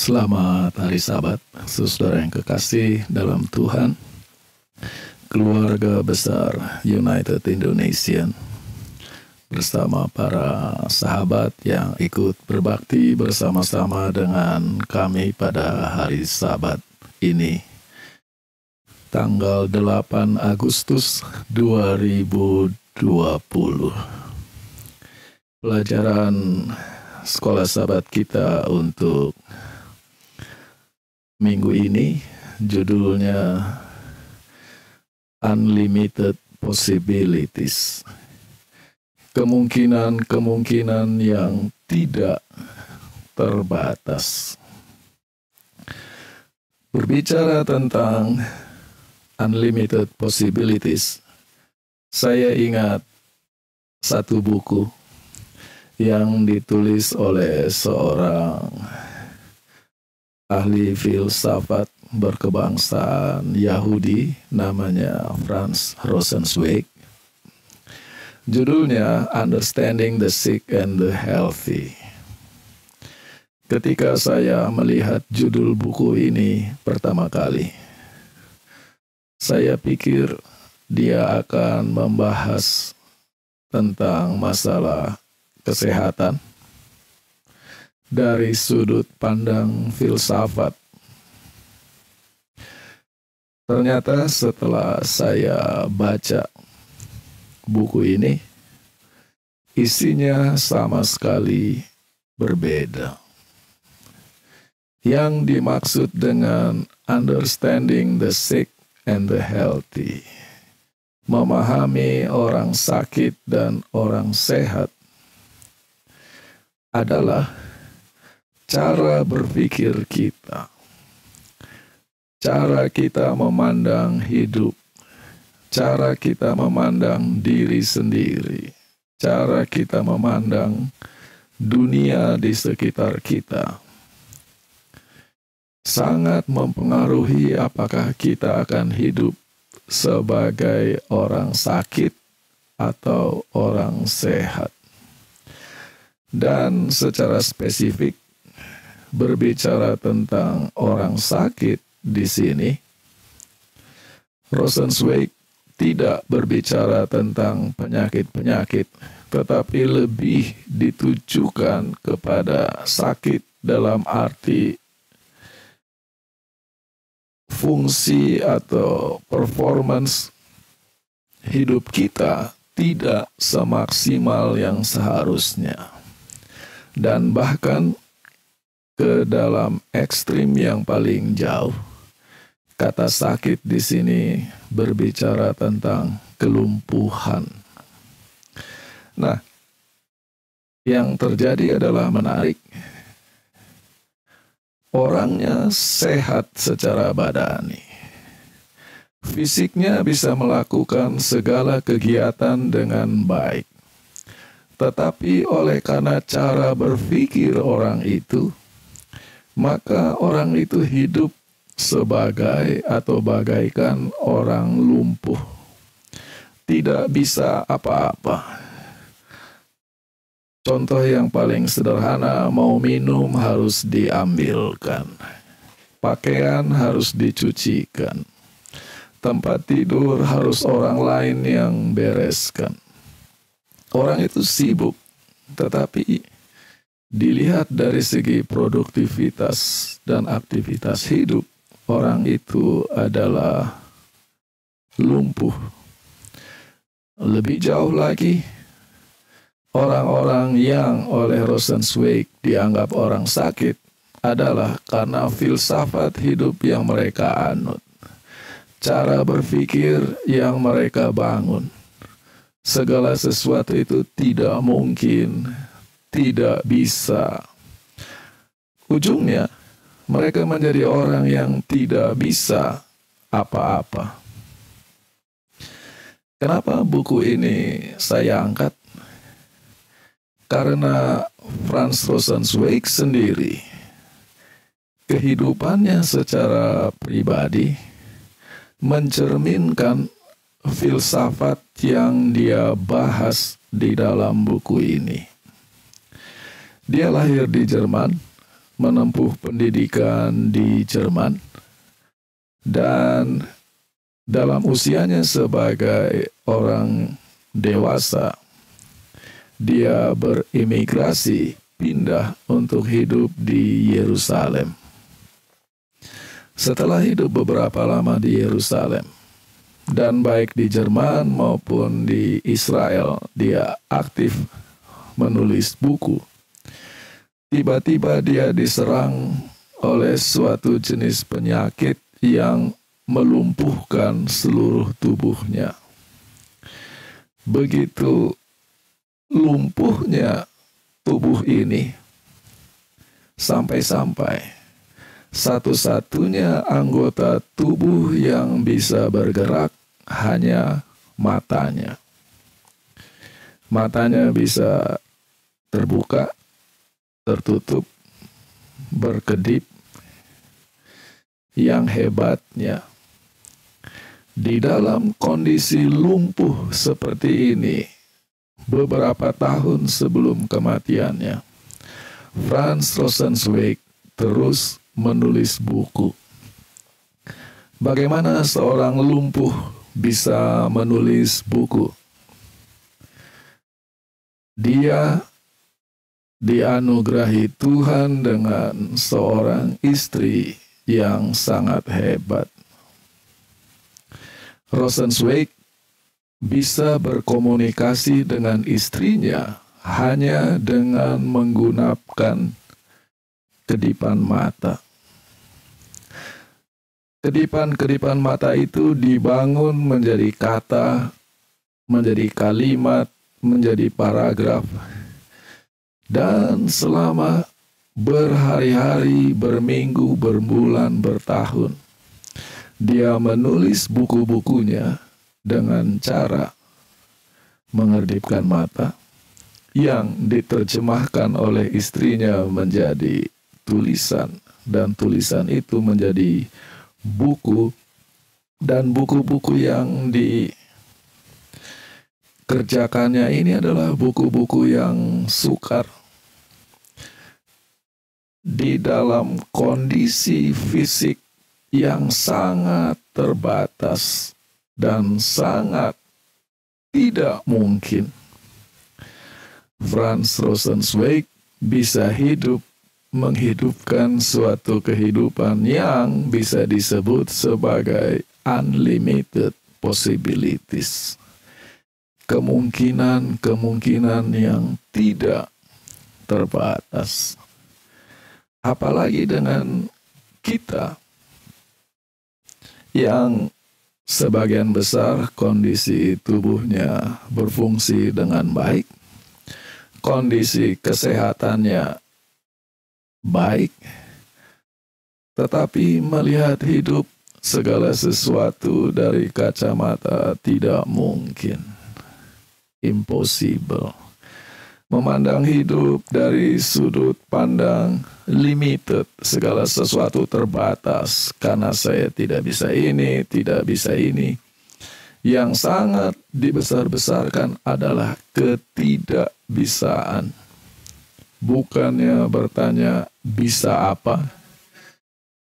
Selamat hari Sabat, saudara yang kekasih dalam Tuhan, keluarga besar United Indonesian, bersama para sahabat yang ikut berbakti bersama-sama dengan kami pada hari Sabat ini, tanggal 8 Agustus 2020. Pelajaran sekolah Sabat kita untuk minggu ini judulnya Unlimited Possibilities. Kemungkinan-kemungkinan yang tidak terbatas. Berbicara tentang unlimited possibilities, saya ingat satu buku yang ditulis oleh seorang ahli filsafat berkebangsaan Yahudi namanya Franz Rosenzweig. Judulnya Understanding the Sick and the Healthy. Ketika saya melihat judul buku ini pertama kali, saya pikir dia akan membahas tentang masalah kesehatan dari sudut pandang filsafat. Ternyata setelah saya baca buku ini, isinya sama sekali berbeda. Yang dimaksud dengan understanding the sick and the healthy, memahami orang sakit dan orang sehat, adalah cara berpikir kita, cara kita memandang hidup, cara kita memandang diri sendiri, cara kita memandang dunia di sekitar kita, sangat mempengaruhi apakah kita akan hidup sebagai orang sakit atau orang sehat. Dan secara spesifik, berbicara tentang orang sakit di sini, Rosenzweig tidak berbicara tentang penyakit-penyakit, tetapi lebih ditujukan kepada sakit dalam arti fungsi atau performance hidup kita tidak semaksimal yang seharusnya. Dan bahkan ke dalam ekstrim yang paling jauh, kata sakit di sini berbicara tentang kelumpuhan. Nah, yang terjadi adalah menarik. Orangnya sehat secara badani. Fisiknya bisa melakukan segala kegiatan dengan baik. Tetapi oleh karena cara berpikir orang itu, maka orang itu hidup sebagai atau bagaikan orang lumpuh. Tidak bisa apa-apa. Contoh yang paling sederhana, mau minum harus diambilkan. Pakaian harus dicucikan. Tempat tidur harus orang lain yang bereskan. Orang itu sibuk, tetapi dilihat dari segi produktivitas dan aktivitas hidup, orang itu adalah lumpuh. Lebih jauh lagi, orang-orang yang oleh Rosenzweig dianggap orang sakit adalah karena filsafat hidup yang mereka anut, cara berpikir yang mereka bangun. Segala sesuatu itu tidak mungkin, tidak bisa. Ujungnya, mereka menjadi orang yang tidak bisa apa-apa. Kenapa buku ini saya angkat? Karena Franz Rosenzweig sendiri, kehidupannya secara pribadi mencerminkan filsafat yang dia bahas di dalam buku ini. Dia lahir di Jerman, menempuh pendidikan di Jerman, dan dalam usianya sebagai orang dewasa, dia berimigrasi pindah untuk hidup di Yerusalem. Setelah hidup beberapa lama di Yerusalem, dan baik di Jerman maupun di Israel, dia aktif menulis buku. Tiba-tiba dia diserang oleh suatu jenis penyakit yang melumpuhkan seluruh tubuhnya. Begitu lumpuhnya tubuh ini, sampai-sampai satu-satunya anggota tubuh yang bisa bergerak hanya matanya. Matanya bisa terbuka, tertutup, berkedip. Yang hebatnya, di dalam kondisi lumpuh seperti ini, beberapa tahun sebelum kematiannya, Franz Rosenzweig terus menulis buku. Bagaimana seorang lumpuh bisa menulis buku? Dia dianugerahi Tuhan dengan seorang istri yang sangat hebat. Rosenzweig bisa berkomunikasi dengan istrinya hanya dengan menggunakan kedipan mata. Kedipan-kedipan mata itu dibangun menjadi kata, menjadi kalimat, menjadi paragraf. Dan selama berhari-hari, berminggu, berbulan, bertahun, dia menulis buku-bukunya dengan cara mengedipkan mata yang diterjemahkan oleh istrinya menjadi tulisan, dan tulisan itu menjadi buku, dan buku-buku yang dikerjakannya ini adalah buku-buku yang sukar. Di dalam kondisi fisik yang sangat terbatas dan sangat tidak mungkin, Franz Rosenzweig bisa menghidupkan suatu kehidupan yang bisa disebut sebagai unlimited possibilities. Kemungkinan-kemungkinan yang tidak terbatas. Apalagi dengan kita yang sebagian besar kondisi tubuhnya berfungsi dengan baik, kondisi kesehatannya baik, tetapi melihat hidup segala sesuatu dari kacamata tidak mungkin, impossible. Memandang hidup dari sudut pandang limited, segala sesuatu terbatas, karena saya tidak bisa ini, tidak bisa ini. Yang sangat dibesar-besarkan adalah ketidakbisaan. Bukannya bertanya bisa apa,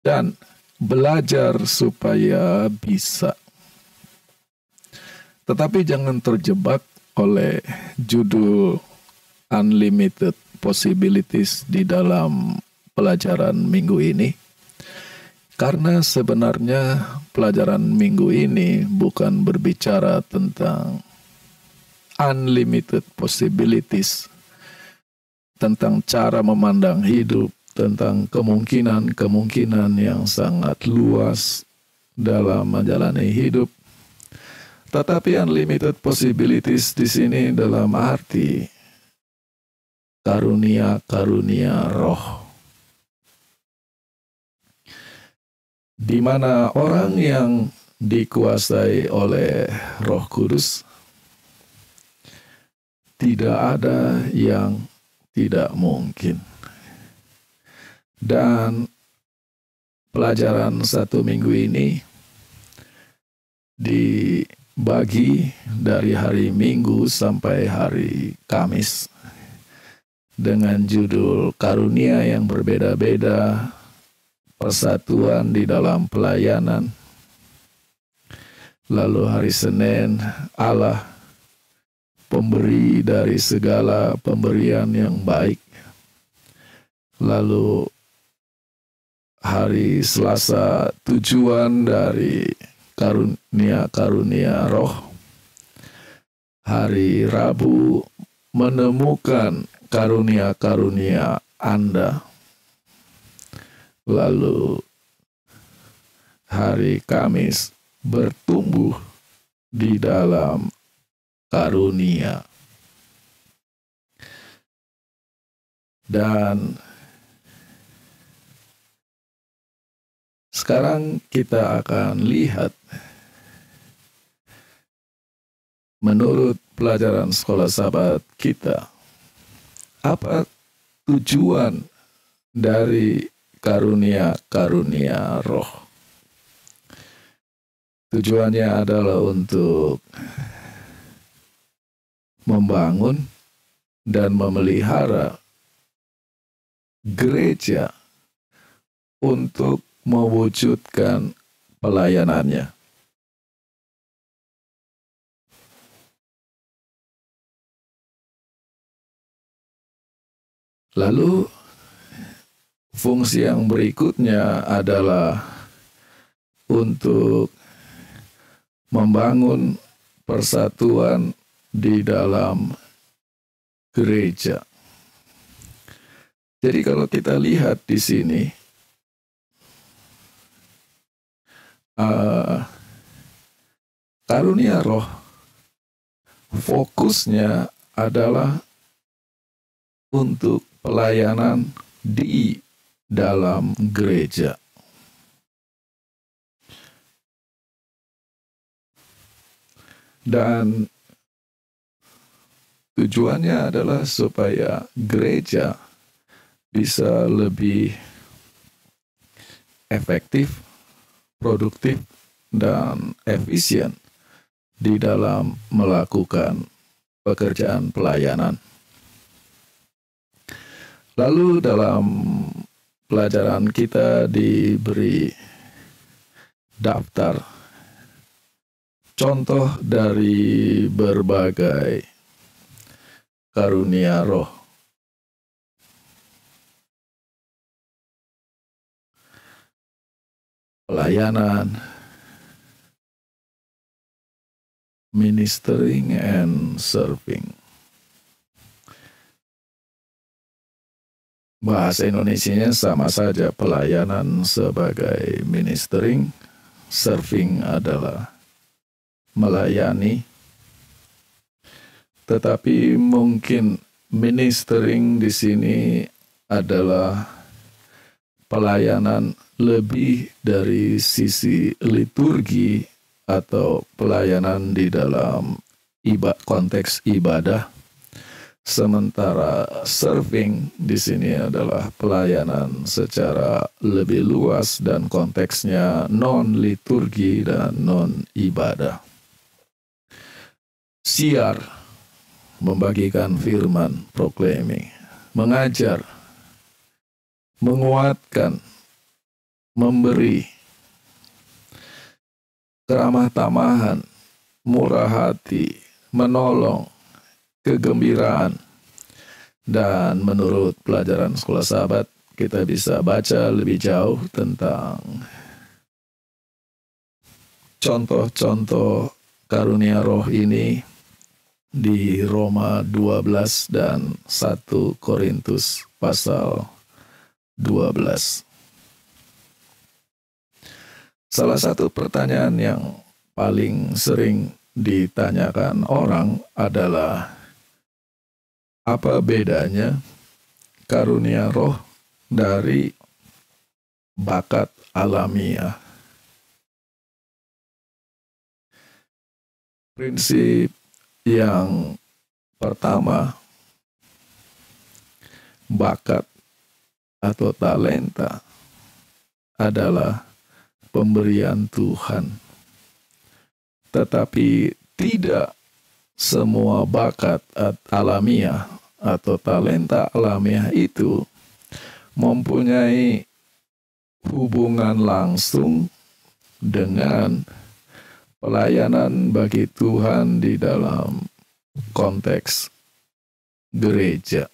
dan belajar supaya bisa. Tetapi jangan terjebak oleh judul unlimited possibilities di dalam pelajaran minggu ini, karena sebenarnya pelajaran minggu ini bukan berbicara tentang unlimited possibilities, tentang cara memandang hidup, tentang kemungkinan-kemungkinan yang sangat luas dalam menjalani hidup. Tetapi unlimited possibilities di sini dalam arti karunia-karunia roh, di mana orang yang dikuasai oleh Roh Kudus, tidak ada yang tidak mungkin. Dan pelajaran satu minggu ini dibagi dari hari Minggu sampai hari Kamis. dengan judul karunia yang berbeda-beda, persatuan di dalam pelayanan. Lalu hari Senin, Allah pemberi dari segala pemberian yang baik. Lalu hari Selasa, tujuan dari karunia-karunia roh. Hari Rabu, menemukan karunia-karunia Anda. Lalu hari Kamis, bertumbuh di dalam karunia. Dan sekarang kita akan lihat menurut pelajaran sekolah sahabat kita, apa tujuan dari karunia-karunia roh. Tujuannya adalah untuk membangun dan memelihara gereja untuk mewujudkan pelayanannya. Lalu fungsi yang berikutnya adalah untuk membangun persatuan di dalam gereja. Jadi kalau kita lihat di sini, karunia roh fokusnya adalah untuk pelayanan di dalam gereja. Dan tujuannya adalah supaya gereja bisa lebih efektif, produktif, dan efisien di dalam melakukan pekerjaan pelayanan. Lalu dalam pelajaran kita diberi daftar contoh dari berbagai karunia roh. Pelayanan, ministering and serving. Bahasa Indonesianya sama saja, pelayanan sebagai ministering, serving adalah melayani. Tetapi mungkin ministering di sini adalah pelayanan lebih dari sisi liturgi atau pelayanan di dalam konteks ibadah. Sementara serving di sini adalah pelayanan secara lebih luas dan konteksnya non-liturgi dan non-ibadah. Siar, membagikan firman, proclaiming, mengajar, menguatkan, memberi, keramah tamahan, murah hati, menolong, kegembiraan. Dan menurut pelajaran sekolah sahabat, kita bisa baca lebih jauh tentang contoh-contoh karunia roh ini di Roma 12 dan 1 Korintus pasal 12. Salah satu pertanyaan yang paling sering ditanyakan orang adalah, apa bedanya karunia roh dari bakat alamiah? Prinsip yang pertama, bakat atau talenta adalah pemberian Tuhan. Tetapi tidak semua bakat alamiah atau talenta alamiah itu mempunyai hubungan langsung dengan pelayanan bagi Tuhan di dalam konteks gereja.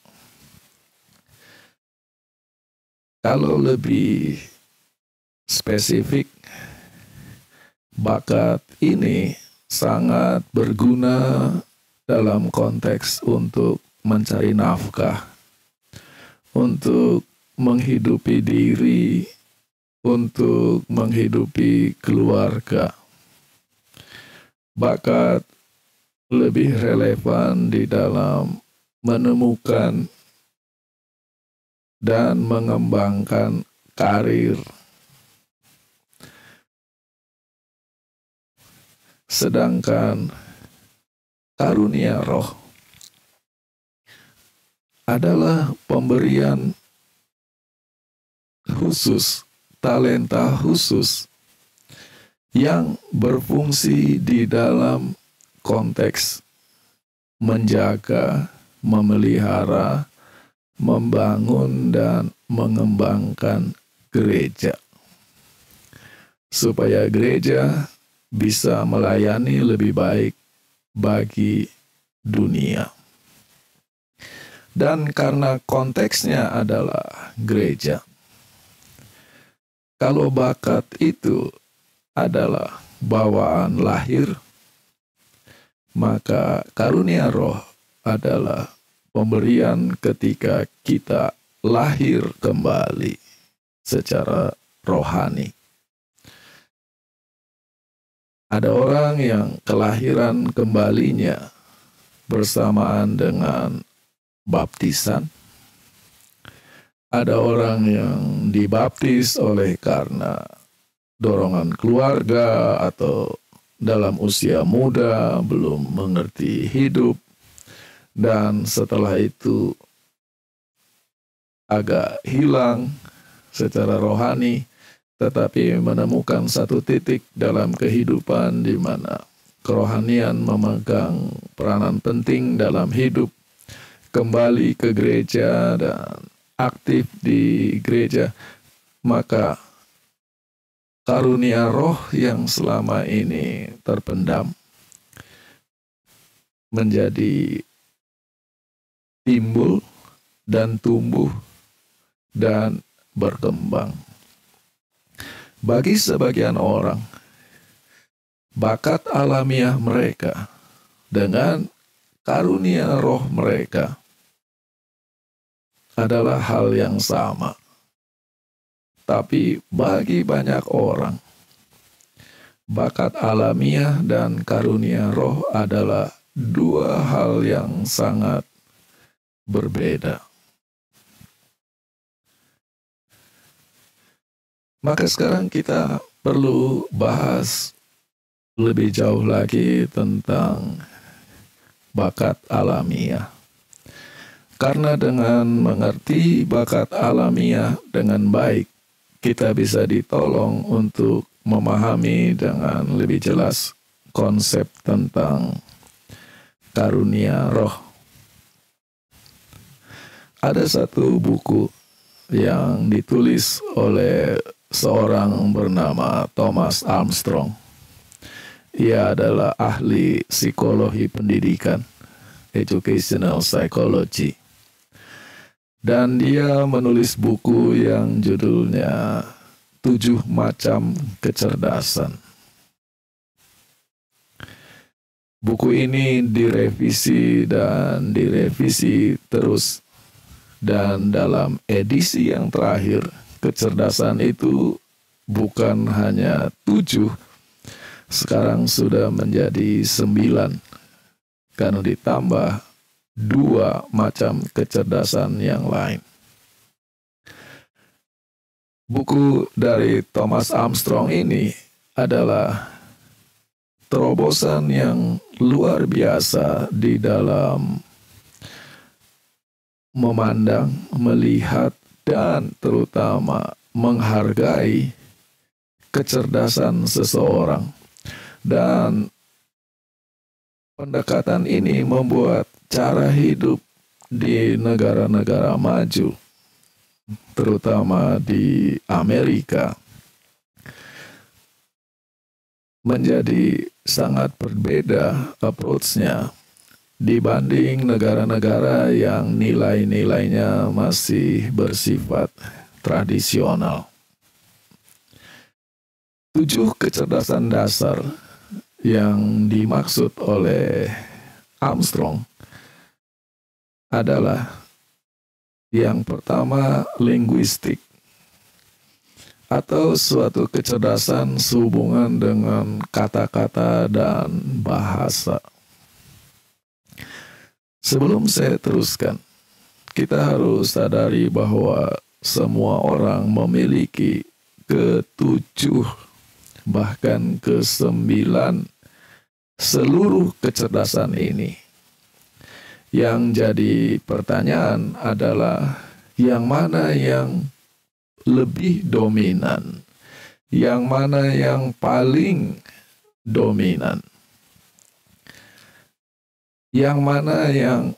Kalau lebih spesifik, bakat ini sangat berguna dalam konteks untuk mencari nafkah, untuk menghidupi diri, untuk menghidupi keluarga. Bakat lebih relevan di dalam menemukan dan mengembangkan karir. Sedangkan karunia roh adalah pemberian khusus, talenta khusus yang berfungsi di dalam konteks menjaga, memelihara, membangun dan mengembangkan gereja, supaya gereja bisa melayani lebih baik bagi dunia. Dan karena konteksnya adalah gereja, kalau bakat itu adalah bawaan lahir, maka karunia roh adalah pemberian ketika kita lahir kembali secara rohani. Ada orang yang kelahiran kembalinya bersamaan dengan baptisan. Ada orang yang dibaptis oleh karena dorongan keluarga atau dalam usia muda belum mengerti hidup, dan setelah itu agak hilang secara rohani, tetapi menemukan satu titik dalam kehidupan di mana kerohanian memegang peranan penting dalam hidup, kembali ke gereja dan aktif di gereja, maka karunia roh yang selama ini terpendam menjadi timbul dan tumbuh dan berkembang. Bagi sebagian orang, bakat alamiah mereka dengan karunia roh mereka adalah hal yang sama. Tapi bagi banyak orang, bakat alamiah dan karunia roh adalah dua hal yang sangat berbeda. Maka sekarang kita perlu bahas lebih jauh lagi tentang bakat alamiah. Karena dengan mengerti bakat alamiah dengan baik, kita bisa ditolong untuk memahami dengan lebih jelas konsep tentang karunia roh. Ada satu buku yang ditulis oleh seorang bernama Thomas Armstrong. Ia adalah ahli psikologi pendidikan, educational psychology. Dan dia menulis buku yang judulnya 7 Macam Kecerdasan. Buku ini direvisi dan direvisi terus. Dan dalam edisi yang terakhir, kecerdasan itu bukan hanya 7, sekarang sudah menjadi 9. Karena ditambah 2 macam kecerdasan yang lain. Buku dari Thomas Armstrong ini adalah terobosan yang luar biasa di dalam memandang, melihat, dan terutama menghargai kecerdasan seseorang. Dan pendekatan ini membuat cara hidup di negara-negara maju, terutama di Amerika, menjadi sangat berbeda approach-nya dibanding negara-negara yang nilai-nilainya masih bersifat tradisional. 7 kecerdasan dasar yang dimaksud oleh Armstrong adalah yang pertama, linguistik, atau suatu kecerdasan sehubungan dengan kata-kata dan bahasa. Sebelum saya teruskan, kita harus sadari bahwa semua orang memiliki ke-7 bahkan ke-9 seluruh kecerdasan ini. Yang jadi pertanyaan adalah yang mana yang lebih dominan, yang mana yang paling dominan, yang mana yang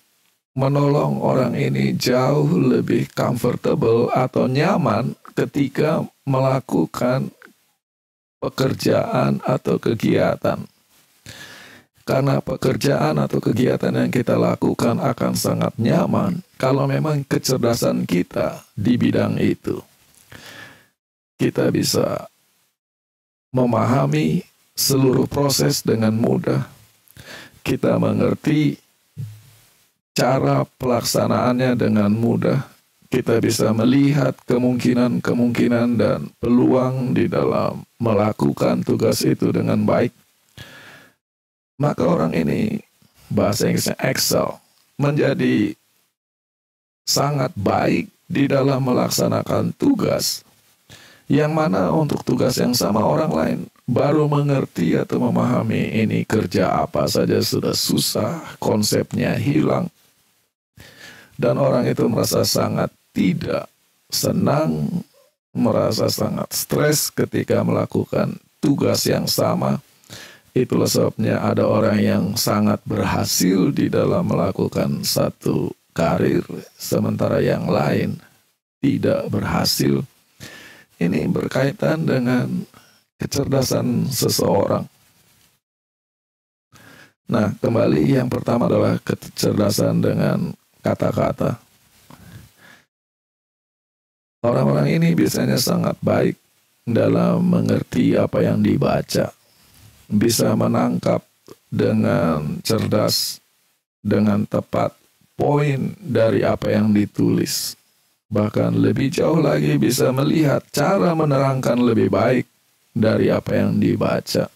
menolong orang ini jauh lebih comfortable atau nyaman ketika melakukan pekerjaan atau kegiatan. Karena pekerjaan atau kegiatan yang kita lakukan akan sangat nyaman kalau memang kecerdasan kita di bidang itu. Kita bisa memahami seluruh proses dengan mudah. Kita mengerti cara pelaksanaannya dengan mudah. Kita bisa melihat kemungkinan-kemungkinan dan peluang di dalam melakukan tugas itu dengan baik. Maka orang ini, bahasa Inggrisnya excel, menjadi sangat baik di dalam melaksanakan tugas. Yang mana untuk tugas yang sama orang lain baru mengerti atau memahami ini kerja apa saja sudah susah, konsepnya hilang. Dan orang itu merasa sangat tidak senang, merasa sangat stres ketika melakukan tugas yang sama. Itulah sebabnya ada orang yang sangat berhasil di dalam melakukan satu karir, sementara yang lain tidak berhasil. Ini berkaitan dengan kecerdasan seseorang. Nah, kembali yang pertama adalah kecerdasan dengan kata-kata. Orang-orang ini biasanya sangat baik dalam mengerti apa yang dibaca. Bisa menangkap dengan cerdas, dengan tepat poin dari apa yang ditulis. Bahkan lebih jauh lagi bisa melihat cara menerangkan lebih baik dari apa yang dibaca.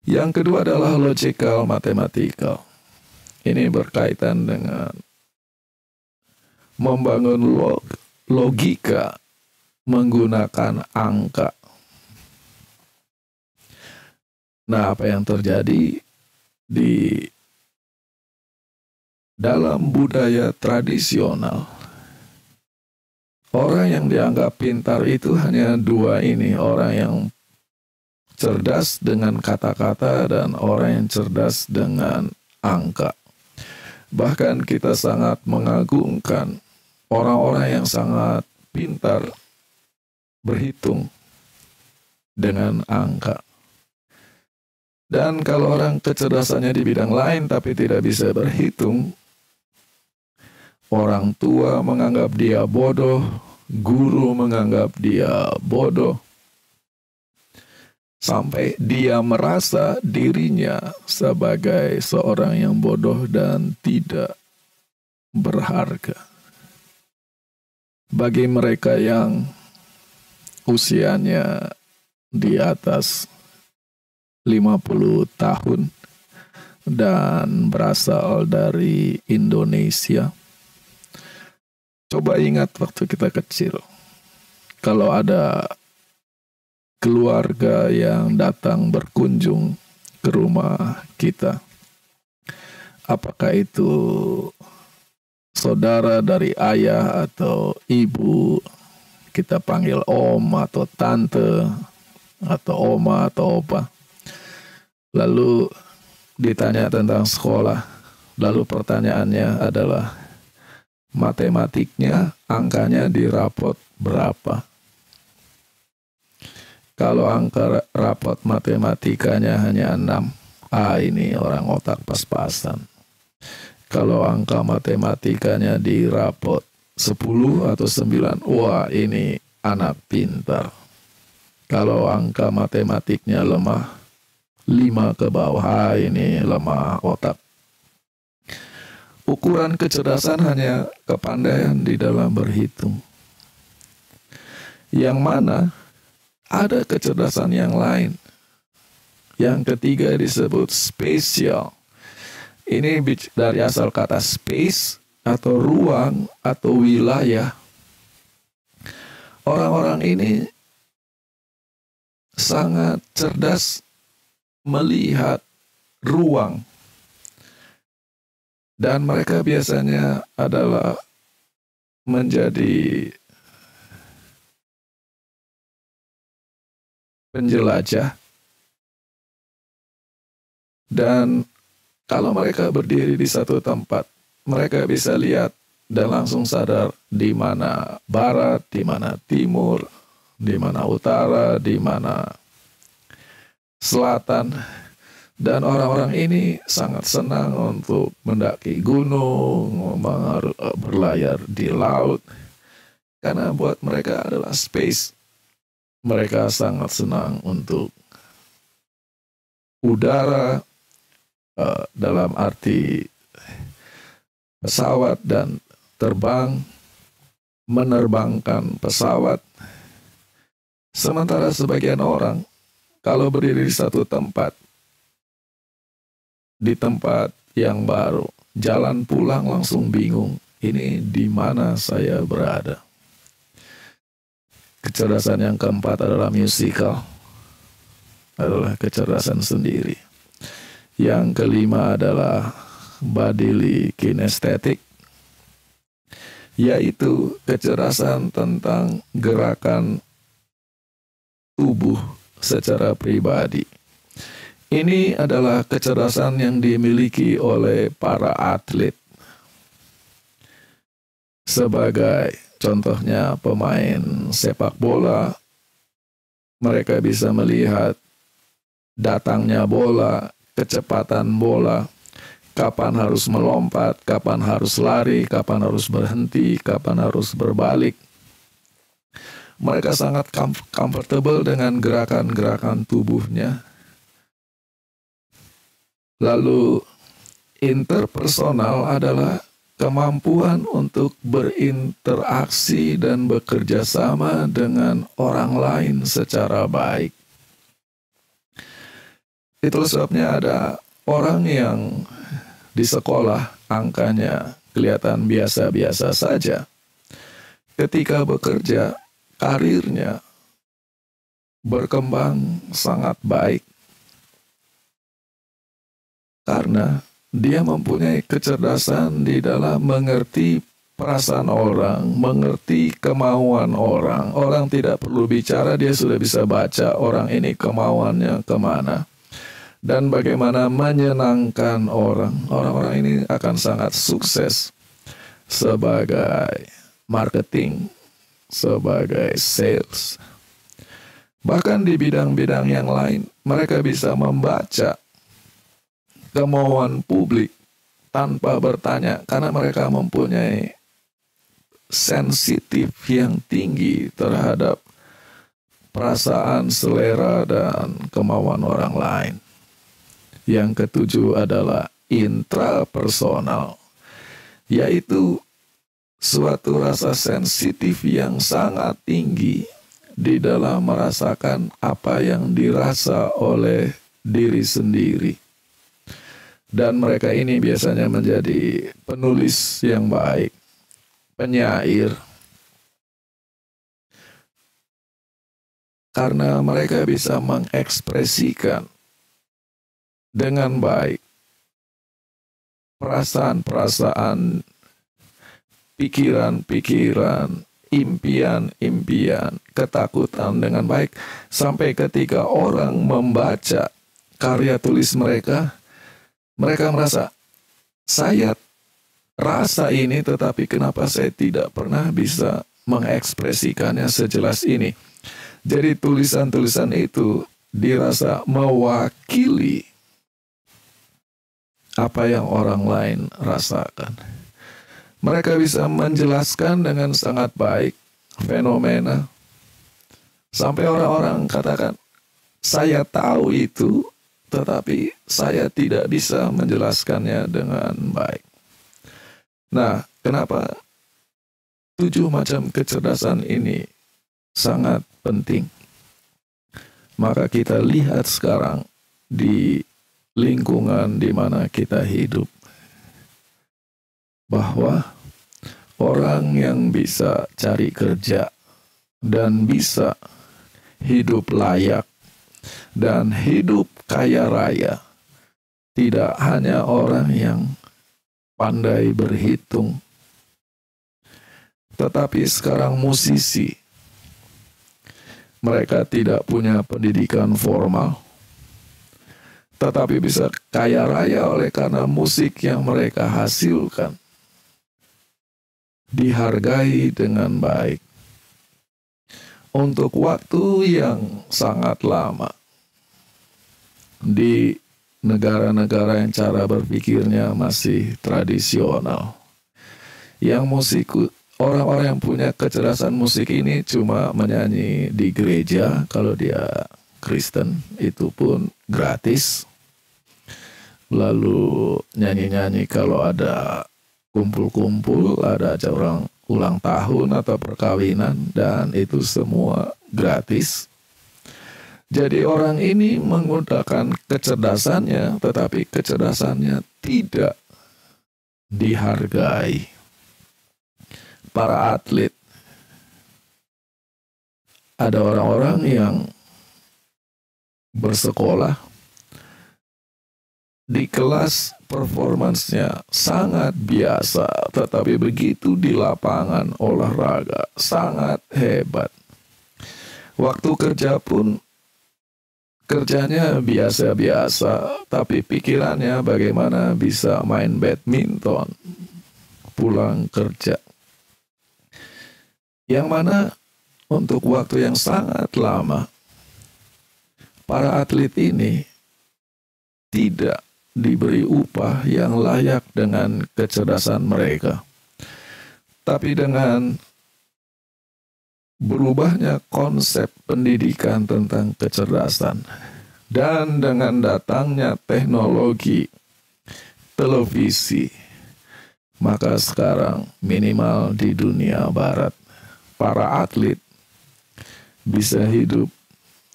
Yang kedua adalah logical mathematical. Ini berkaitan dengan membangun logika menggunakan angka. Nah, apa yang terjadi di dalam budaya tradisional, orang yang dianggap pintar itu hanya 2 ini, orang yang cerdas dengan kata-kata dan orang yang cerdas dengan angka. Bahkan kita sangat mengagungkan orang-orang yang sangat pintar berhitung dengan angka. Dan kalau orang kecerdasannya di bidang lain tapi tidak bisa berhitung, orang tua menganggap dia bodoh, guru menganggap dia bodoh, sampai dia merasa dirinya sebagai seorang yang bodoh dan tidak berharga. Bagi mereka yang usianya di atas 50 tahun dan berasal dari Indonesia, coba ingat waktu kita kecil, kalau ada keluarga yang datang berkunjung ke rumah kita, apakah itu saudara dari ayah atau ibu, kita panggil om atau tante atau oma atau opa, lalu ditanya tentang sekolah, lalu pertanyaannya adalah, matematiknya, angkanya di rapot berapa. Kalau angka rapot matematikanya hanya 6, ini orang otak pas-pasan. Kalau angka matematikanya di rapot 10 atau 9, wah ini anak pintar. Kalau angka matematiknya lemah, 5 ke bawah, ini lemah otak. Ukuran kecerdasan hanya kepandaian di dalam berhitung. Yang mana ada kecerdasan yang lain. Yang ketiga disebut spesial. Ini dari asal kata space atau ruang atau wilayah. Orang-orang ini sangat cerdas melihat ruang. Dan mereka biasanya adalah menjadi penjelajah. Dan kalau mereka berdiri di satu tempat, mereka bisa lihat dan langsung sadar di mana barat, di mana timur, di mana utara, di mana selatan. Dan orang-orang ini sangat senang untuk mendaki gunung, berlayar di laut. Karena buat mereka adalah space. Mereka sangat senang untuk udara, dalam arti pesawat dan terbang, menerbangkan pesawat. Sementara sebagian orang, kalau berdiri di satu tempat, di tempat yang baru, jalan pulang langsung bingung, ini di mana saya berada. Kecerdasan yang keempat adalah musikal, adalah kecerdasan sendiri. Yang kelima adalah bodily kinesthetic, yaitu kecerdasan tentang gerakan tubuh secara pribadi. Ini adalah kecerdasan yang dimiliki oleh para atlet. Sebagai contohnya pemain sepak bola, mereka bisa melihat datangnya bola, kecepatan bola, kapan harus melompat, kapan harus lari, kapan harus berhenti, kapan harus berbalik. Mereka sangat comfortable dengan gerakan-gerakan tubuhnya. Lalu interpersonal adalah kemampuan untuk berinteraksi dan bekerja sama dengan orang lain secara baik. Itu sebabnya ada orang yang di sekolah angkanya kelihatan biasa-biasa saja. Ketika bekerja, karirnya berkembang sangat baik. Karena dia mempunyai kecerdasan di dalam mengerti perasaan orang, mengerti kemauan orang. Orang tidak perlu bicara, dia sudah bisa baca orang ini kemauannya kemana. Dan bagaimana menyenangkan orang. Orang-orang ini akan sangat sukses sebagai marketing, sebagai sales. Bahkan di bidang-bidang yang lain, mereka bisa membaca kemauan publik tanpa bertanya, karena mereka mempunyai sensitif yang tinggi terhadap perasaan, selera, dan kemauan orang lain. Yang ketujuh adalah intrapersonal, yaitu suatu rasa sensitif yang sangat tinggi di dalam merasakan apa yang dirasa oleh diri sendiri. Dan mereka ini biasanya menjadi penulis yang baik, penyair. Karena mereka bisa mengekspresikan dengan baik perasaan-perasaan, pikiran-pikiran, impian-impian, ketakutan dengan baik. Sampai ketika orang membaca karya tulis mereka, mereka merasa, saya rasa ini, tetapi kenapa saya tidak pernah bisa mengekspresikannya sejelas ini. Jadi tulisan-tulisan itu dirasa mewakili apa yang orang lain rasakan. Mereka bisa menjelaskan dengan sangat baik fenomena. Sampai orang-orang katakan, saya tahu itu, tetapi saya tidak bisa menjelaskannya dengan baik. Nah, kenapa 7 macam kecerdasan ini sangat penting? Maka kita lihat sekarang di lingkungan di mana kita hidup, bahwa orang yang bisa cari kerja dan bisa hidup layak dan hidup kaya raya tidak hanya orang yang pandai berhitung, tetapi sekarang musisi, mereka tidak punya pendidikan formal, tetapi bisa kaya raya oleh karena musik yang mereka hasilkan dihargai dengan baik untuk waktu yang sangat lama. Di negara-negara yang cara berpikirnya masih tradisional, yang orang-orang yang punya kecerdasan musik ini cuma menyanyi di gereja, kalau dia Kristen itu pun gratis. Lalu nyanyi-nyanyi kalau ada kumpul-kumpul, ada acara ulang tahun atau perkawinan, dan itu semua gratis. Jadi orang ini menggunakan kecerdasannya, tetapi kecerdasannya tidak dihargai. Para atlet, ada orang-orang yang bersekolah di kelas, performansnya sangat biasa, tetapi begitu di lapangan olahraga sangat hebat. Waktu kerja pun kerjanya biasa-biasa, tapi pikirannya bagaimana bisa main badminton pulang kerja. Yang mana untuk waktu yang sangat lama, para atlet ini tidak diberi upah yang layak dengan kecerdasan mereka. Tapi dengan berubahnya konsep pendidikan tentang kecerdasan dan dengan datangnya teknologi televisi, maka sekarang minimal di dunia barat, para atlet bisa hidup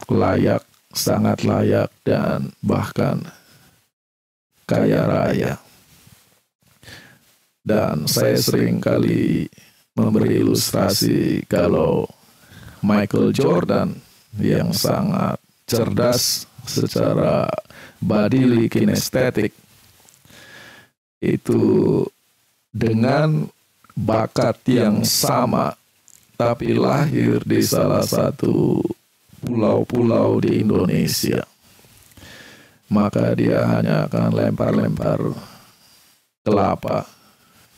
layak, sangat layak, dan bahkan kaya raya. Dan saya sering kali memberi ilustrasi kalau Michael Jordan yang sangat cerdas secara body kinestetik itu dengan bakat yang sama, tapi lahir di salah satu pulau-pulau di Indonesia, maka dia hanya akan lempar-lempar kelapa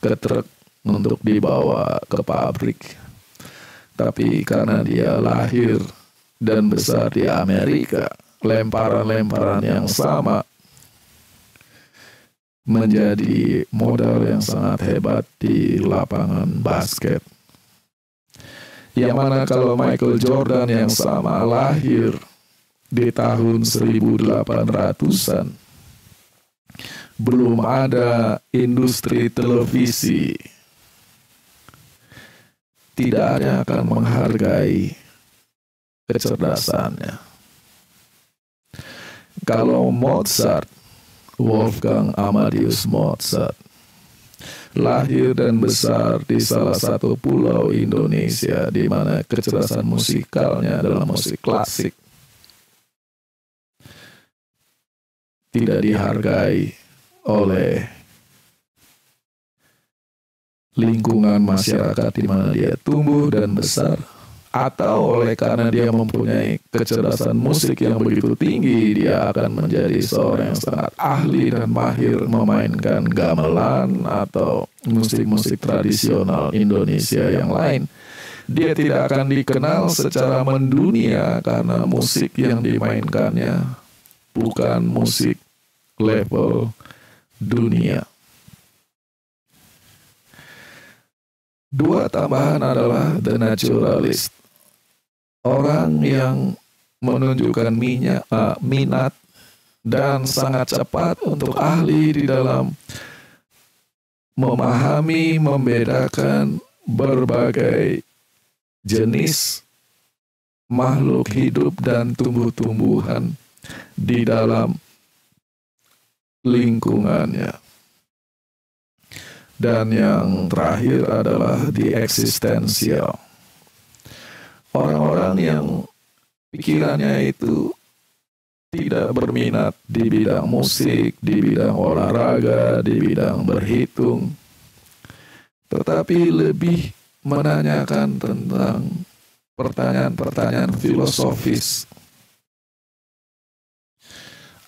ke truk untuk dibawa ke pabrik. Tapi karena dia lahir dan besar di Amerika, lemparan-lemparan yang sama menjadi modal yang sangat hebat di lapangan basket. Yang mana kalau Michael Jordan yang sama lahir di tahun 1800-an, belum ada industri televisi, tidak ada yang akan menghargai kecerdasannya. Kalau Mozart, Wolfgang Amadeus Mozart, lahir dan besar di salah satu pulau Indonesia di mana kecerdasan musikalnya adalah musik klasik, tidak dihargai oleh lingkungan masyarakat di mana dia tumbuh dan besar. atau oleh karena dia mempunyai kecerdasan musik yang begitu tinggi, dia akan menjadi seorang yang sangat ahli dan mahir memainkan gamelan atau musik-musik tradisional Indonesia yang lain. Dia tidak akan dikenal secara mendunia karena musik yang dimainkannya bukan musik level dunia. Dua tambahan adalah the naturalist. Orang yang menunjukkan minat dan sangat cepat untuk ahli di dalam memahami, membedakan berbagai jenis makhluk hidup dan tumbuh-tumbuhan di dalam lingkungannya. Dan yang terakhir adalah the existential. Orang-orang yang pikirannya itu tidak berminat di bidang musik, di bidang olahraga, di bidang berhitung, tetapi lebih menanyakan tentang pertanyaan-pertanyaan filosofis.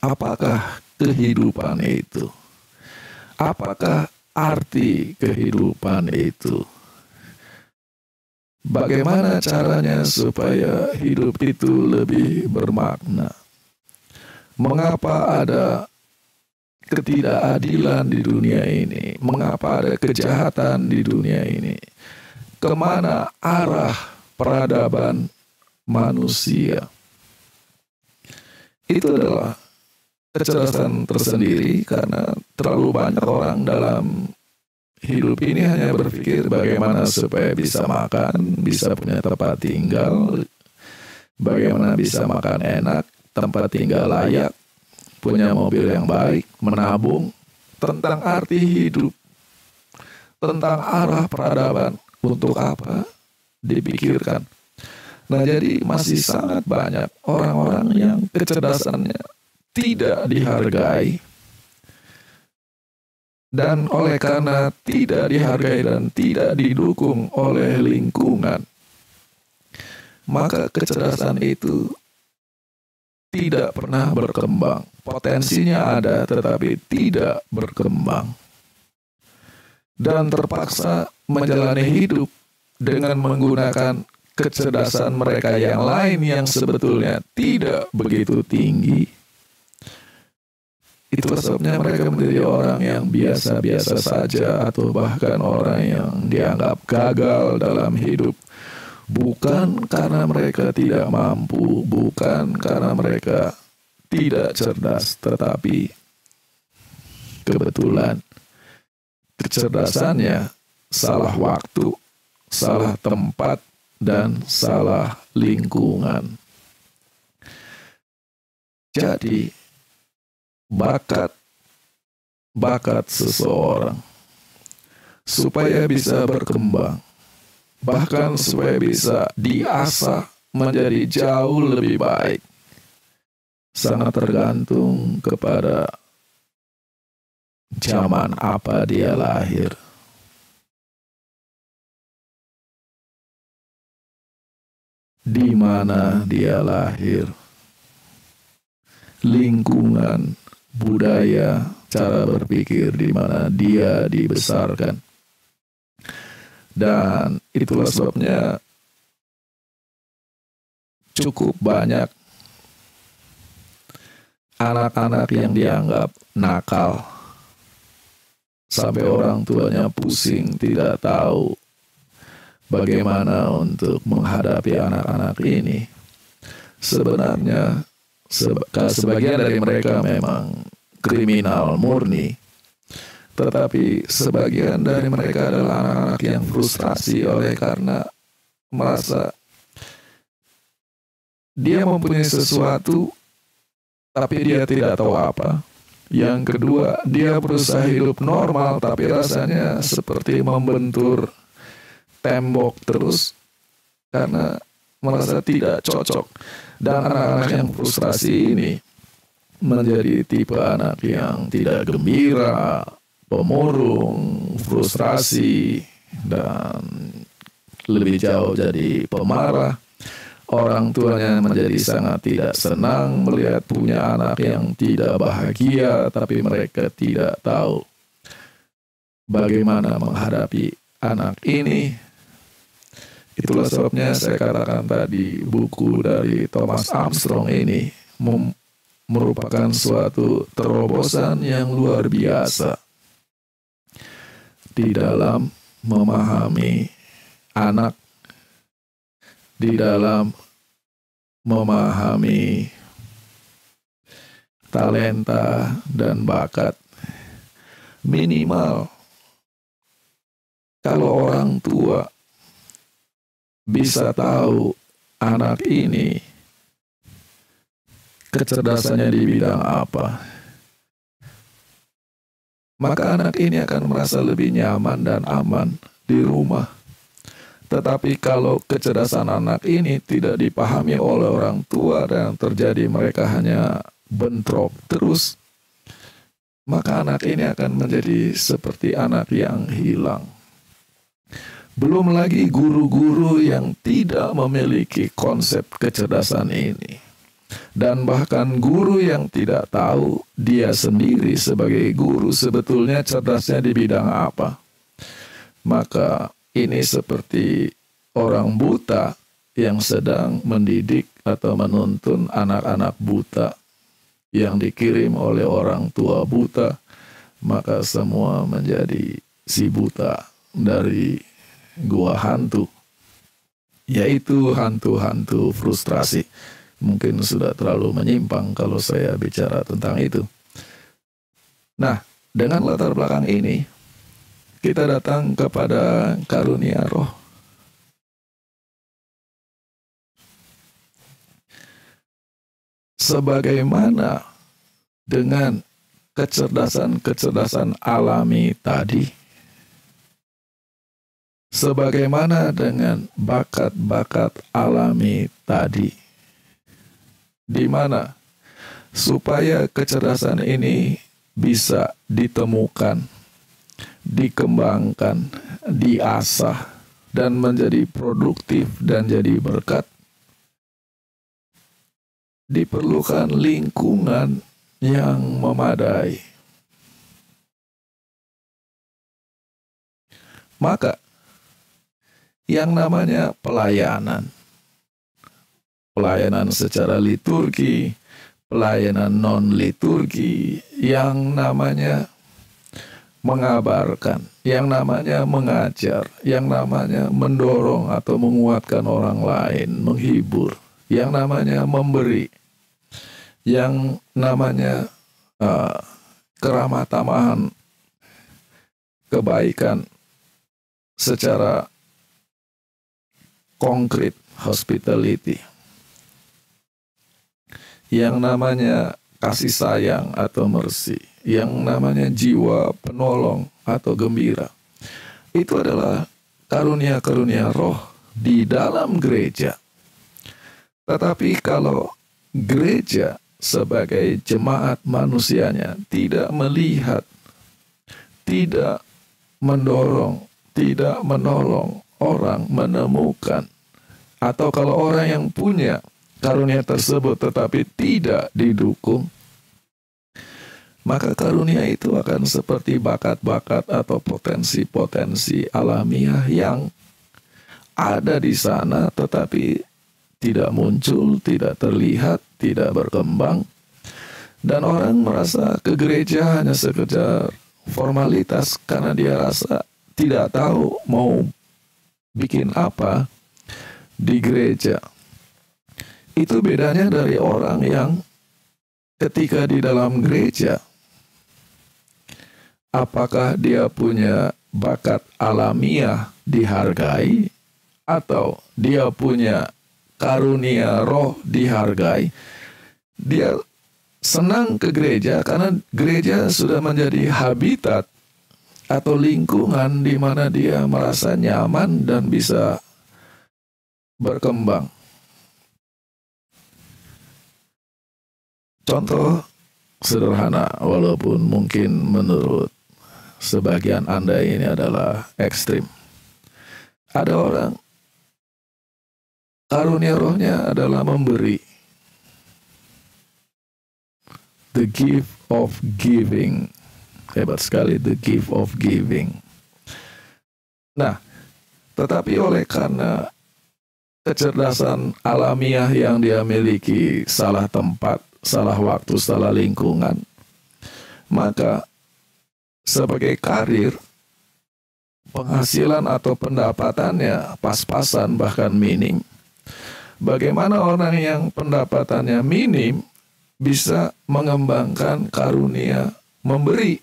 Apakah kehidupan itu? Apakah arti kehidupan itu? Bagaimana caranya supaya hidup itu lebih bermakna? Mengapa ada ketidakadilan di dunia ini? Mengapa ada kejahatan di dunia ini? Kemana arah peradaban manusia? Itu adalah kecerdasan tersendiri, karena terlalu banyak orang dalam hidup ini hanya berpikir bagaimana supaya bisa makan, bisa punya tempat tinggal, bagaimana bisa makan enak, tempat tinggal layak, punya mobil yang baik, menabung. Tentang arti hidup, tentang arah peradaban, untuk apa dipikirkan. Nah, jadi masih sangat banyak orang-orang yang kecerdasannya tidak dihargai. Dan oleh karena tidak dihargai dan tidak didukung oleh lingkungan, maka kecerdasan itu tidak pernah berkembang. Potensinya ada tetapi tidak berkembang. Dan terpaksa menjalani hidup dengan menggunakan kecerdasan mereka yang lain yang sebetulnya tidak begitu tinggi. Itulah sebabnya mereka menjadi orang yang biasa-biasa saja, atau bahkan orang yang dianggap gagal dalam hidup. Bukan karena mereka tidak mampu, bukan karena mereka tidak cerdas, tetapi kebetulan kecerdasannya salah waktu, salah tempat, dan salah lingkungan. Jadi bakat seseorang supaya bisa berkembang, bahkan supaya bisa diasah menjadi jauh lebih baik, sangat tergantung kepada zaman apa dia lahir. Di mana dia lahir, lingkungan, budaya, cara berpikir di mana dia dibesarkan. Dan itulah sebabnya cukup banyak anak-anak yang dianggap nakal, sampai orang tuanya pusing, tidak tahu bagaimana untuk menghadapi anak-anak ini. Sebenarnya sebagian dari mereka memang kriminal murni, tetapi sebagian dari mereka adalah anak-anak yang frustrasi oleh karena merasa dia mempunyai sesuatu tapi dia tidak tahu apa. Yang kedua, dia berusaha hidup normal tapi rasanya seperti membentur tembok terus karena merasa tidak cocok. Dan anak-anak yang frustrasi ini menjadi tipe anak yang tidak gembira, pemurung, frustrasi, dan lebih jauh jadi pemarah. Orang tuanya menjadi sangat tidak senang melihat punya anak yang tidak bahagia, tapi mereka tidak tahu bagaimana menghadapi anak ini. Itulah sebabnya saya katakan tadi, buku dari Thomas Armstrong ini merupakan suatu terobosan yang luar biasa di dalam memahami anak, di dalam memahami talenta dan bakat. Minimal kalau orang tua bisa tahu anak ini kecerdasannya di bidang apa, maka anak ini akan merasa lebih nyaman dan aman di rumah. Tetapi kalau kecerdasan anak ini tidak dipahami oleh orang tua dan terjadi mereka hanya bentrok terus, maka anak ini akan menjadi seperti anak yang hilang. Belum lagi guru-guru yang tidak memiliki konsep kecerdasan ini. Dan bahkan guru yang tidak tahu dia sendiri sebagai guru sebetulnya cerdasnya di bidang apa. Maka ini seperti orang buta yang sedang mendidik atau menuntun anak-anak buta yang dikirim oleh orang tua buta, maka semua menjadi si buta dari gua hantu, yaitu hantu-hantu frustrasi. Mungkin sudah terlalu menyimpang kalau saya bicara tentang itu. Nah, dengan latar belakang ini, kita datang kepada karunia roh. Sebagaimana dengan kecerdasan-kecerdasan alami tadi, sebagaimana dengan bakat-bakat alami tadi, di mana supaya kecerdasan ini bisa ditemukan, dikembangkan, diasah, dan menjadi produktif dan jadi berkat, diperlukan lingkungan yang memadai. Maka, yang namanya pelayanan secara liturgi, pelayanan non-liturgi, yang namanya mengabarkan, yang namanya mengajar, yang namanya mendorong atau menguatkan orang lain, menghibur, yang namanya memberi, yang namanya keramah tamahan, kebaikan secara konkret, hospitality, yang namanya kasih sayang atau mercy, yang namanya jiwa penolong atau gembira. Itu adalah karunia-karunia roh di dalam gereja. Tetapi kalau gereja sebagai jemaat manusianya tidak melihat, tidak mendorong, tidak menolong orang menemukan, atau kalau orang yang punya karunia tersebut tetapi tidak didukung, maka karunia itu akan seperti bakat-bakat atau potensi-potensi alamiah yang ada di sana tetapi tidak muncul, tidak terlihat, tidak berkembang. Dan orang merasa ke gereja hanya sekedar formalitas karena dia rasa tidak tahu mau bikin apa di gereja. Itu bedanya dari orang yang ketika di dalam gereja, apakah dia punya bakat alamiah dihargai, atau dia punya karunia roh dihargai. Dia senang ke gereja karena gereja sudah menjadi habitat atau lingkungan di mana dia merasa nyaman dan bisa berkembang. Contoh sederhana, walaupun mungkin menurut sebagian Anda ini adalah ekstrim. Ada orang Karunia rohnya adalah memberi. The gift of giving. Hebat sekali, the gift of giving. Nah, tetapi oleh karena kecerdasan alamiah yang dia miliki, salah tempat, salah waktu, salah lingkungan, maka sebagai karir, penghasilan atau pendapatannya pas-pasan bahkan minim. Bagaimana orang yang pendapatannya minim bisa mengembangkan karunia memberi,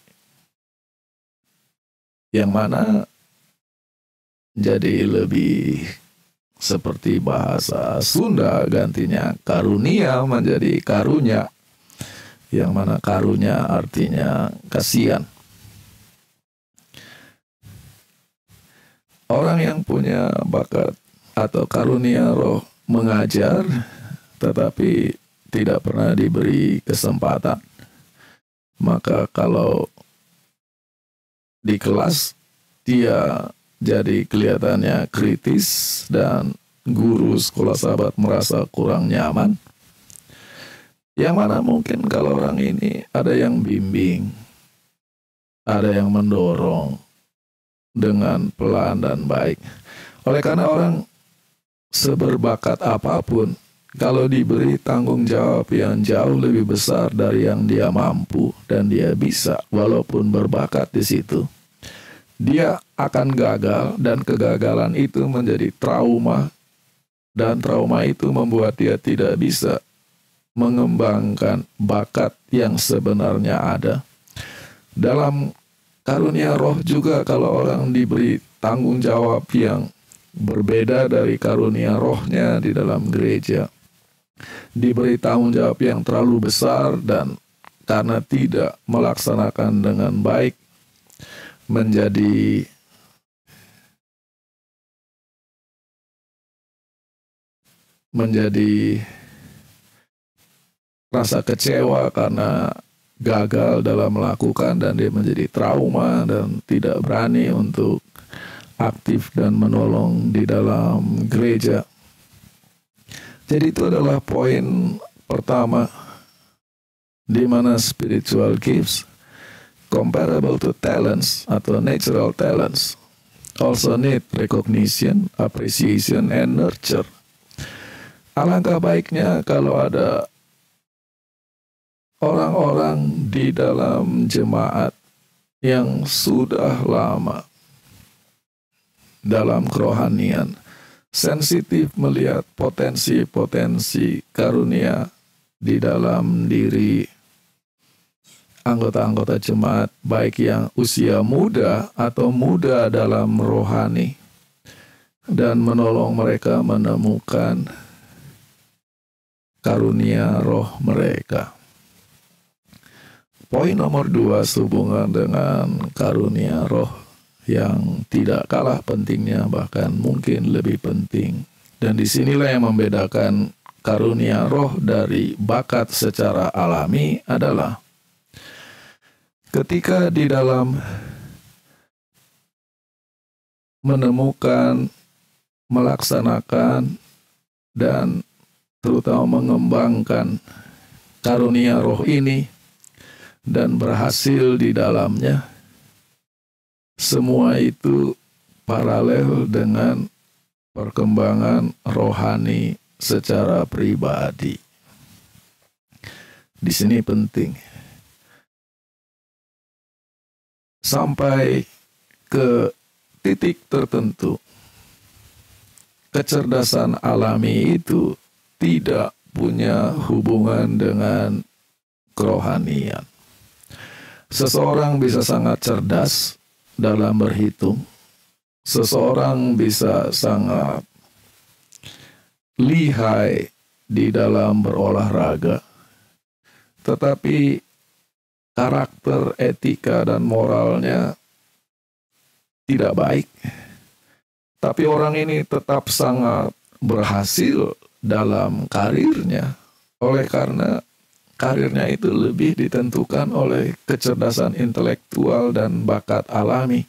yang mana jadi lebih seperti bahasa Sunda gantinya karunia menjadi karunya, yang mana karunya artinya kasihan. Orang yang punya bakat atau karunia roh mengajar tetapi tidak pernah diberi kesempatan, maka kalau di kelas dia jadi kelihatannya kritis dan guru sekolah sahabat merasa kurang nyaman. Yang mana mungkin kalau orang ini ada yang bimbing, ada yang mendorong dengan pelan dan baik. Oleh karena orang seberbakat apapun, kalau diberi tanggung jawab yang jauh lebih besar dari yang dia mampu dan dia bisa, walaupun berbakat di situ, dia akan gagal dan kegagalan itu menjadi trauma, dan trauma itu membuat dia tidak bisa mengembangkan bakat yang sebenarnya ada. Dalam karunia roh juga, kalau orang diberi tanggung jawab yang berbeda dari karunia rohnya di dalam gereja, diberi tanggung jawab yang terlalu besar dan karena tidak melaksanakan dengan baik, menjadi rasa kecewa karena gagal dalam melakukan, dan dia menjadi trauma dan tidak berani untuk aktif dan menolong di dalam gereja. Jadi itu adalah poin pertama, di mana spiritual gifts comparable to talents atau natural talents also need recognition, appreciation, and nurture. Alangkah baiknya kalau ada orang-orang di dalam jemaat yang sudah lama dalam kerohanian, sensitif melihat potensi-potensi karunia di dalam diri anggota-anggota jemaat, baik yang usia muda atau muda dalam rohani, dan menolong mereka menemukan karunia roh mereka. Poin nomor 2 sehubungan dengan karunia roh yang tidak kalah pentingnya, bahkan mungkin lebih penting. Dan disinilah yang membedakan karunia roh dari bakat secara alami adalah ketika di dalam menemukan, melaksanakan, dan terutama mengembangkan karunia roh ini dan berhasil di dalamnya, semua itu paralel dengan perkembangan rohani secara pribadi. Di sini penting. Sampai ke titik tertentu, kecerdasan alami itu tidak punya hubungan dengan kerohanian. Seseorang bisa sangat cerdas dalam berhitung. Seseorang bisa sangat lihai di dalam berolahraga. Tetapi karakter, etika, dan moralnya tidak baik. Tapi orang ini tetap sangat berhasil dalam karirnya. Oleh karena karirnya itu lebih ditentukan oleh kecerdasan intelektual dan bakat alami.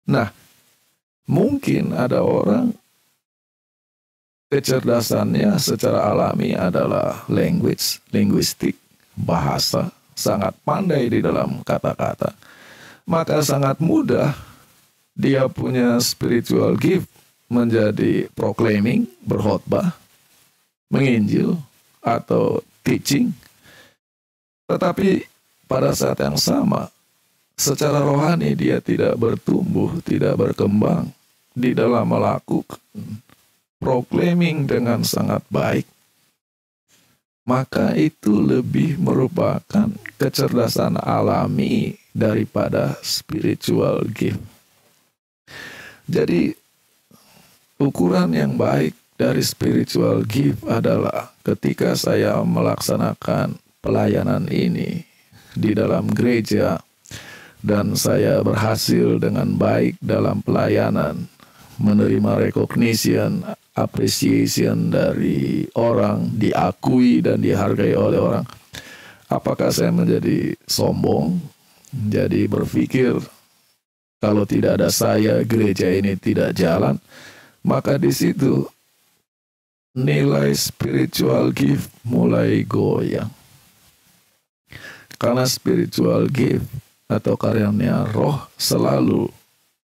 Nah, mungkin ada orang kecerdasannya secara alami adalah linguistik, bahasa, sangat pandai di dalam kata-kata. Maka sangat mudah dia punya spiritual gift menjadi proclaiming, berkhotbah, menginjil, atau teaching. Tetapi pada saat yang sama, secara rohani dia tidak bertumbuh, tidak berkembang di dalam melakukan proclaiming dengan sangat baik, maka itu lebih merupakan kecerdasan alami daripada spiritual gift. Jadi ukuran yang baik dari spiritual gift adalah ketika saya melaksanakan pelayanan ini di dalam gereja dan saya berhasil dengan baik dalam pelayanan, menerima recognition, appreciation dari orang, diakui dan dihargai oleh orang. Apakah saya menjadi sombong? Jadi berpikir kalau tidak ada saya, gereja ini tidak jalan. Maka di situ nilai spiritual gift mulai goyang. Karena spiritual gift atau karunia roh selalu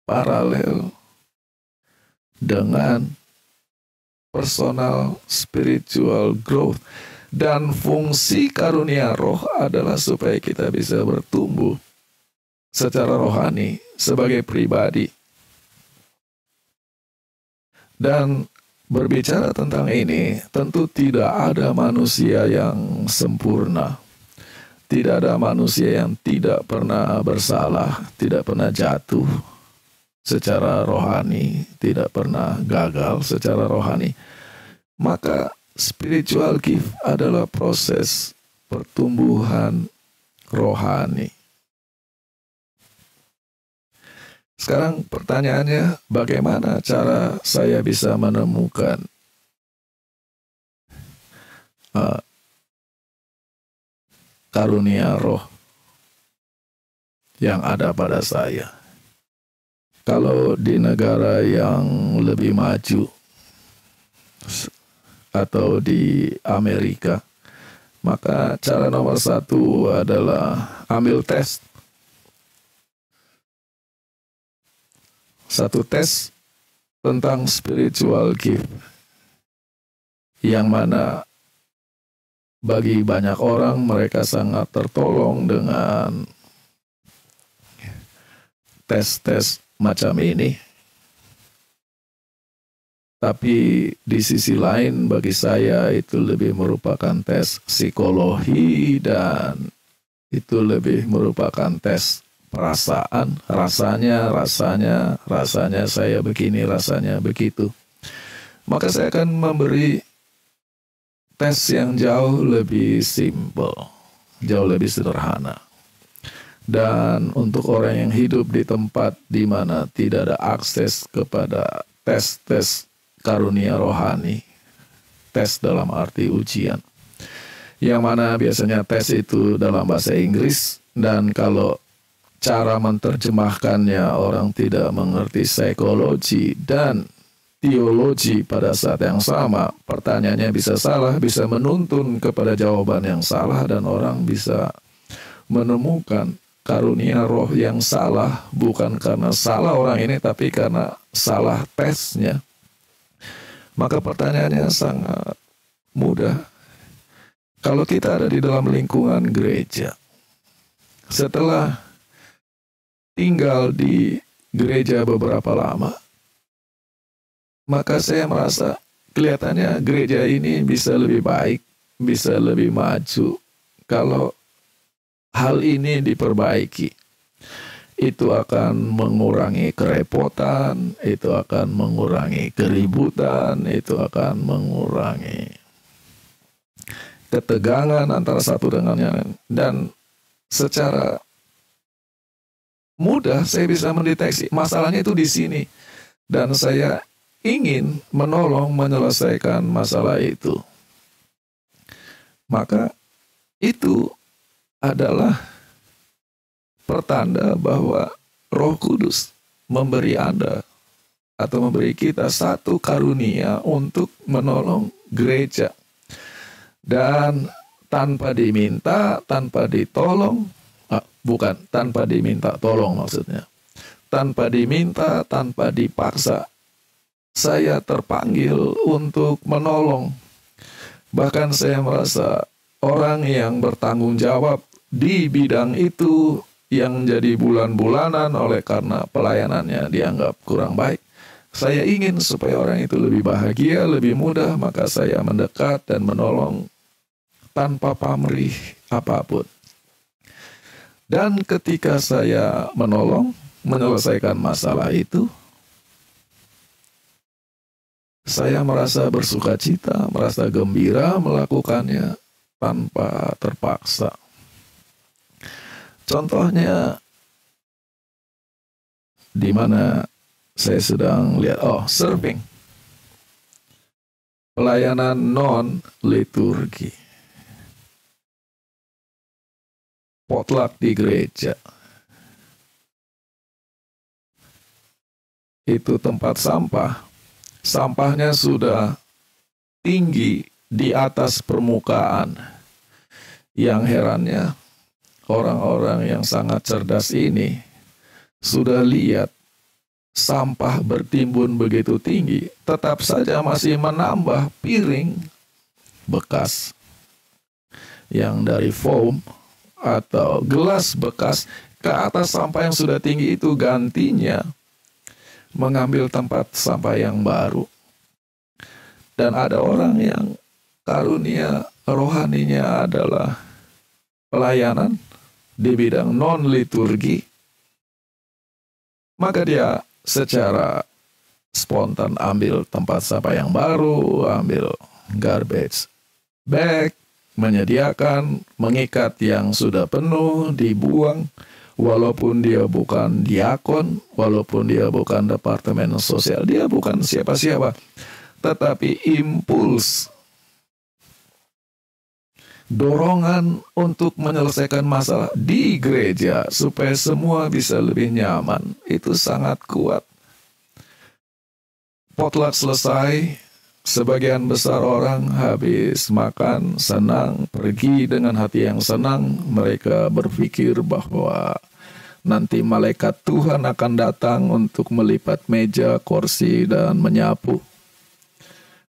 paralel dengan personal spiritual growth. Dan fungsi karunia roh adalah supaya kita bisa bertumbuh secara rohani sebagai pribadi. Dan berbicara tentang ini, tentu tidak ada manusia yang sempurna. Tidak ada manusia yang tidak pernah bersalah, tidak pernah jatuh secara rohani, tidak pernah gagal secara rohani. Maka spiritual gift adalah proses pertumbuhan rohani. Sekarang pertanyaannya, bagaimana cara saya bisa menemukan karunia roh yang ada pada saya? Kalau di negara yang lebih maju atau di Amerika, maka cara nomor satu adalah ambil tes. Satu tes tentang spiritual gift, yang mana bagi banyak orang mereka sangat tertolong dengan tes-tes macam ini. Tapi di sisi lain bagi saya itu lebih merupakan tes psikologi dan itu lebih merupakan tes perasaan, rasanya saya begini, rasanya begitu. Maka saya akan memberi tes yang jauh lebih simpel, jauh lebih sederhana. Dan untuk orang yang hidup di tempat di mana tidak ada akses kepada tes-tes karunia rohani, tes dalam arti ujian, yang mana biasanya tes itu dalam bahasa Inggris, dan kalau cara menerjemahkannya orang tidak mengerti psikologi dan teologi pada saat yang sama, pertanyaannya bisa salah, bisa menuntun kepada jawaban yang salah, dan orang bisa menemukan karunia roh yang salah, bukan karena salah orang ini, tapi karena salah tesnya. Maka pertanyaannya sangat mudah. Kalau kita ada di dalam lingkungan gereja, setelah tinggal di gereja beberapa lama, maka saya merasa kelihatannya gereja ini bisa lebih baik, bisa lebih maju kalau hal ini diperbaiki. Itu akan mengurangi kerepotan, itu akan mengurangi keributan, itu akan mengurangi ketegangan antara satu dengan yang lain. Dan secara mudah saya bisa mendeteksi masalahnya itu di sini, dan saya ingin menolong menyelesaikan masalah itu. Maka itu adalah pertanda bahwa Roh Kudus memberi Anda atau memberi kita satu karunia untuk menolong gereja. Dan tanpa diminta, tanpa ditolong, bukan tanpa diminta tolong maksudnya. Tanpa diminta, tanpa dipaksa, saya terpanggil untuk menolong. Bahkan saya merasa orang yang bertanggung jawab di bidang itu yang jadi bulan-bulanan oleh karena pelayanannya dianggap kurang baik. Saya ingin supaya orang itu lebih bahagia, lebih mudah, maka saya mendekat dan menolong tanpa pamrih apapun. Dan ketika saya menolong, menyelesaikan masalah itu, saya merasa bersuka cita, merasa gembira melakukannya tanpa terpaksa. Contohnya, di mana saya sedang lihat, surfing. Pelayanan non-liturgi. Potluck di gereja. Itu tempat sampah. Sampahnya sudah tinggi di atas permukaan. Yang herannya, orang-orang yang sangat cerdas ini sudah lihat sampah bertimbun begitu tinggi, tetap saja masih menambah piring bekas yang dari foam atau gelas bekas ke atas sampah yang sudah tinggi itu, gantinya mengambil tempat sampah yang baru. Dan ada orang yang karunia rohaninya adalah pelayanan di bidang non-liturgi, maka dia secara spontan ambil tempat sampah yang baru, ambil garbage bag, menyediakan, mengikat yang sudah penuh, dibuang. Walaupun dia bukan diakon, walaupun dia bukan departemen sosial, dia bukan siapa-siapa, tetapi impuls, dorongan untuk menyelesaikan masalah di gereja supaya semua bisa lebih nyaman, itu sangat kuat. Potluck selesai, sebagian besar orang habis makan, senang, pergi dengan hati yang senang. Mereka berpikir bahwa nanti malaikat Tuhan akan datang untuk melipat meja, kursi, dan menyapu.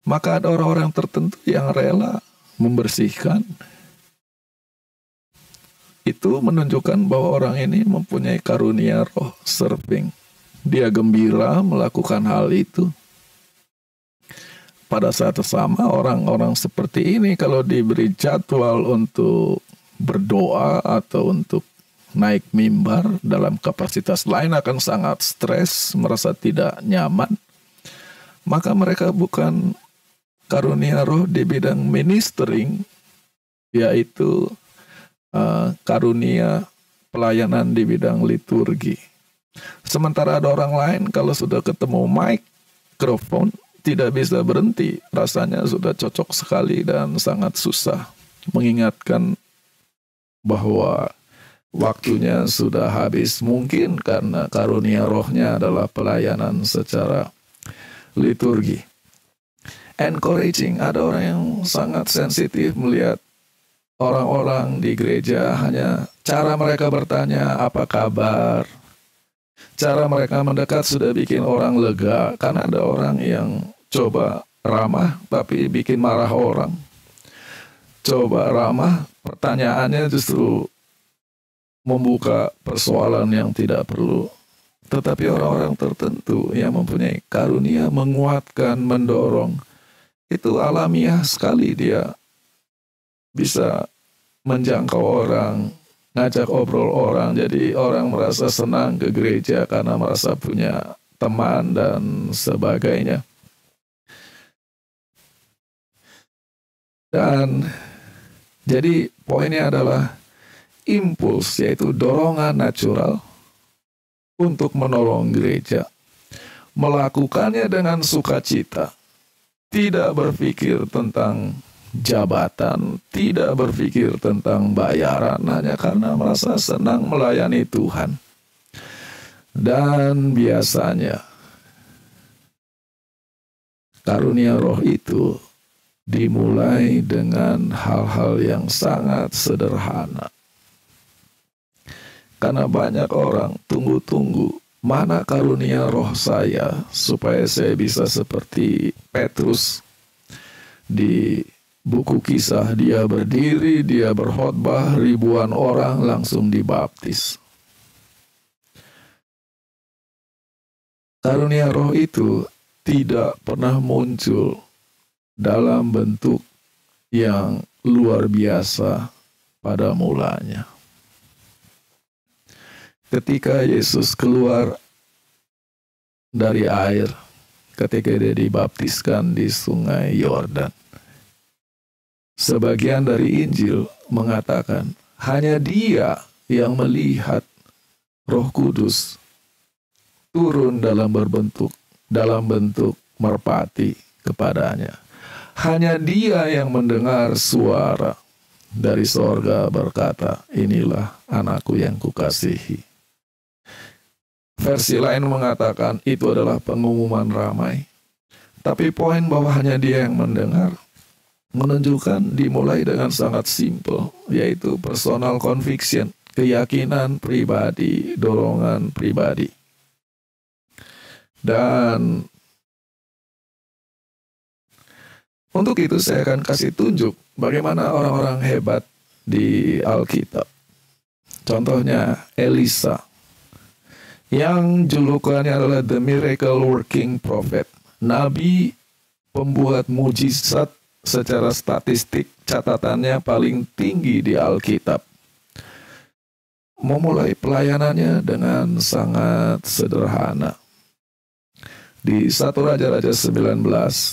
Maka ada orang-orang tertentu yang rela membersihkan. Itu menunjukkan bahwa orang ini mempunyai karunia roh surfing. Dia gembira melakukan hal itu. Pada saat sama, orang-orang seperti ini kalau diberi jadwal untuk berdoa atau untuk naik mimbar dalam kapasitas lain akan sangat stres, merasa tidak nyaman. Maka mereka bukan karunia roh di bidang ministering, yaitu karunia pelayanan di bidang liturgi. Sementara ada orang lain kalau sudah ketemu mikrofon tidak bisa berhenti, rasanya sudah cocok sekali dan sangat susah mengingatkan bahwa waktunya sudah habis, mungkin karena karunia rohnya adalah pelayanan secara liturgi. Encouraging, ada orang yang sangat sensitif melihat orang-orang di gereja hanya cara mereka bertanya apa kabar, cara mereka mendekat sudah bikin orang lega. Karena ada orang yang coba ramah tapi bikin marah orang. Coba ramah, pertanyaannya justru membuka persoalan yang tidak perlu. Tetapi orang-orang tertentu yang mempunyai karunia menguatkan, mendorong, itu alamiah sekali. Dia bisa menjangkau orang, ngajak obrol orang, jadi orang merasa senang ke gereja karena merasa punya teman dan sebagainya. Dan jadi poinnya adalah impuls, yaitu dorongan natural untuk menolong gereja. Melakukannya dengan sukacita, tidak berpikir tentang jabatan, tidak berpikir tentang bayaran, hanya karena merasa senang melayani Tuhan. Dan biasanya Karunia roh itu dimulai dengan hal-hal yang sangat sederhana. Karena banyak orang tunggu-tunggu, mana karunia roh saya supaya saya bisa seperti Petrus di buku Kisah. Dia berdiri, dia berkhotbah, ribuan orang langsung dibaptis. Karunia roh itu tidak pernah muncul dalam bentuk yang luar biasa pada mulanya. Ketika Yesus keluar dari air, ketika dia dibaptiskan di sungai Yordan, sebagian dari Injil mengatakan hanya dia yang melihat Roh Kudus turun dalam bentuk merpati kepadanya. Hanya dia yang mendengar suara dari sorga berkata, inilah anakku yang kukasihi. Versi lain mengatakan itu adalah pengumuman ramai. Tapi poin bahwa hanya dia yang mendengar menunjukkan dimulai dengan sangat simpel, yaitu personal conviction, keyakinan pribadi, dorongan pribadi. Dan untuk itu saya akan kasih tunjuk bagaimana orang-orang hebat di Alkitab. Contohnya Elisa, yang julukannya adalah The Miracle Working Prophet, nabi pembuat mujizat. Secara statistik catatannya paling tinggi di Alkitab. Memulai pelayanannya dengan sangat sederhana. Di 1 Raja-Raja 19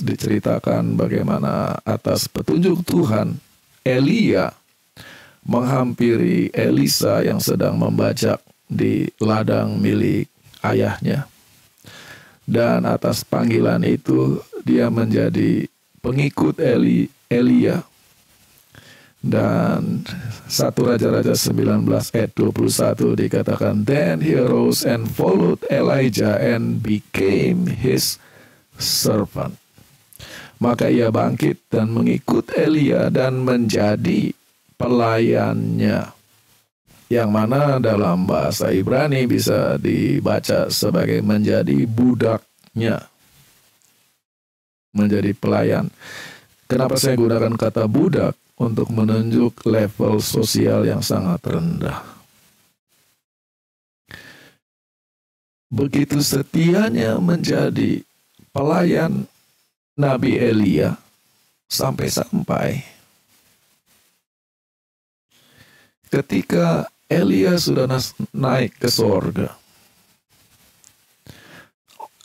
diceritakan bagaimana atas petunjuk Tuhan, Elia menghampiri Elisa yang sedang membajak di ladang milik ayahnya. Dan atas panggilan itu dia menjadi pengikut Elia. Dan 1 Raja-Raja 19 ayat 21 dikatakan, Then he arose and followed Elijah and became his servant. Maka ia bangkit dan mengikut Elia dan menjadi pelayannya. Yang mana dalam bahasa Ibrani bisa dibaca sebagai menjadi budaknya. Menjadi pelayan. Kenapa saya gunakan kata budak? Untuk menunjuk level sosial yang sangat rendah. Begitu setianya menjadi pelayan Nabi Elia sampai ketika Elia sudah naik ke sorga,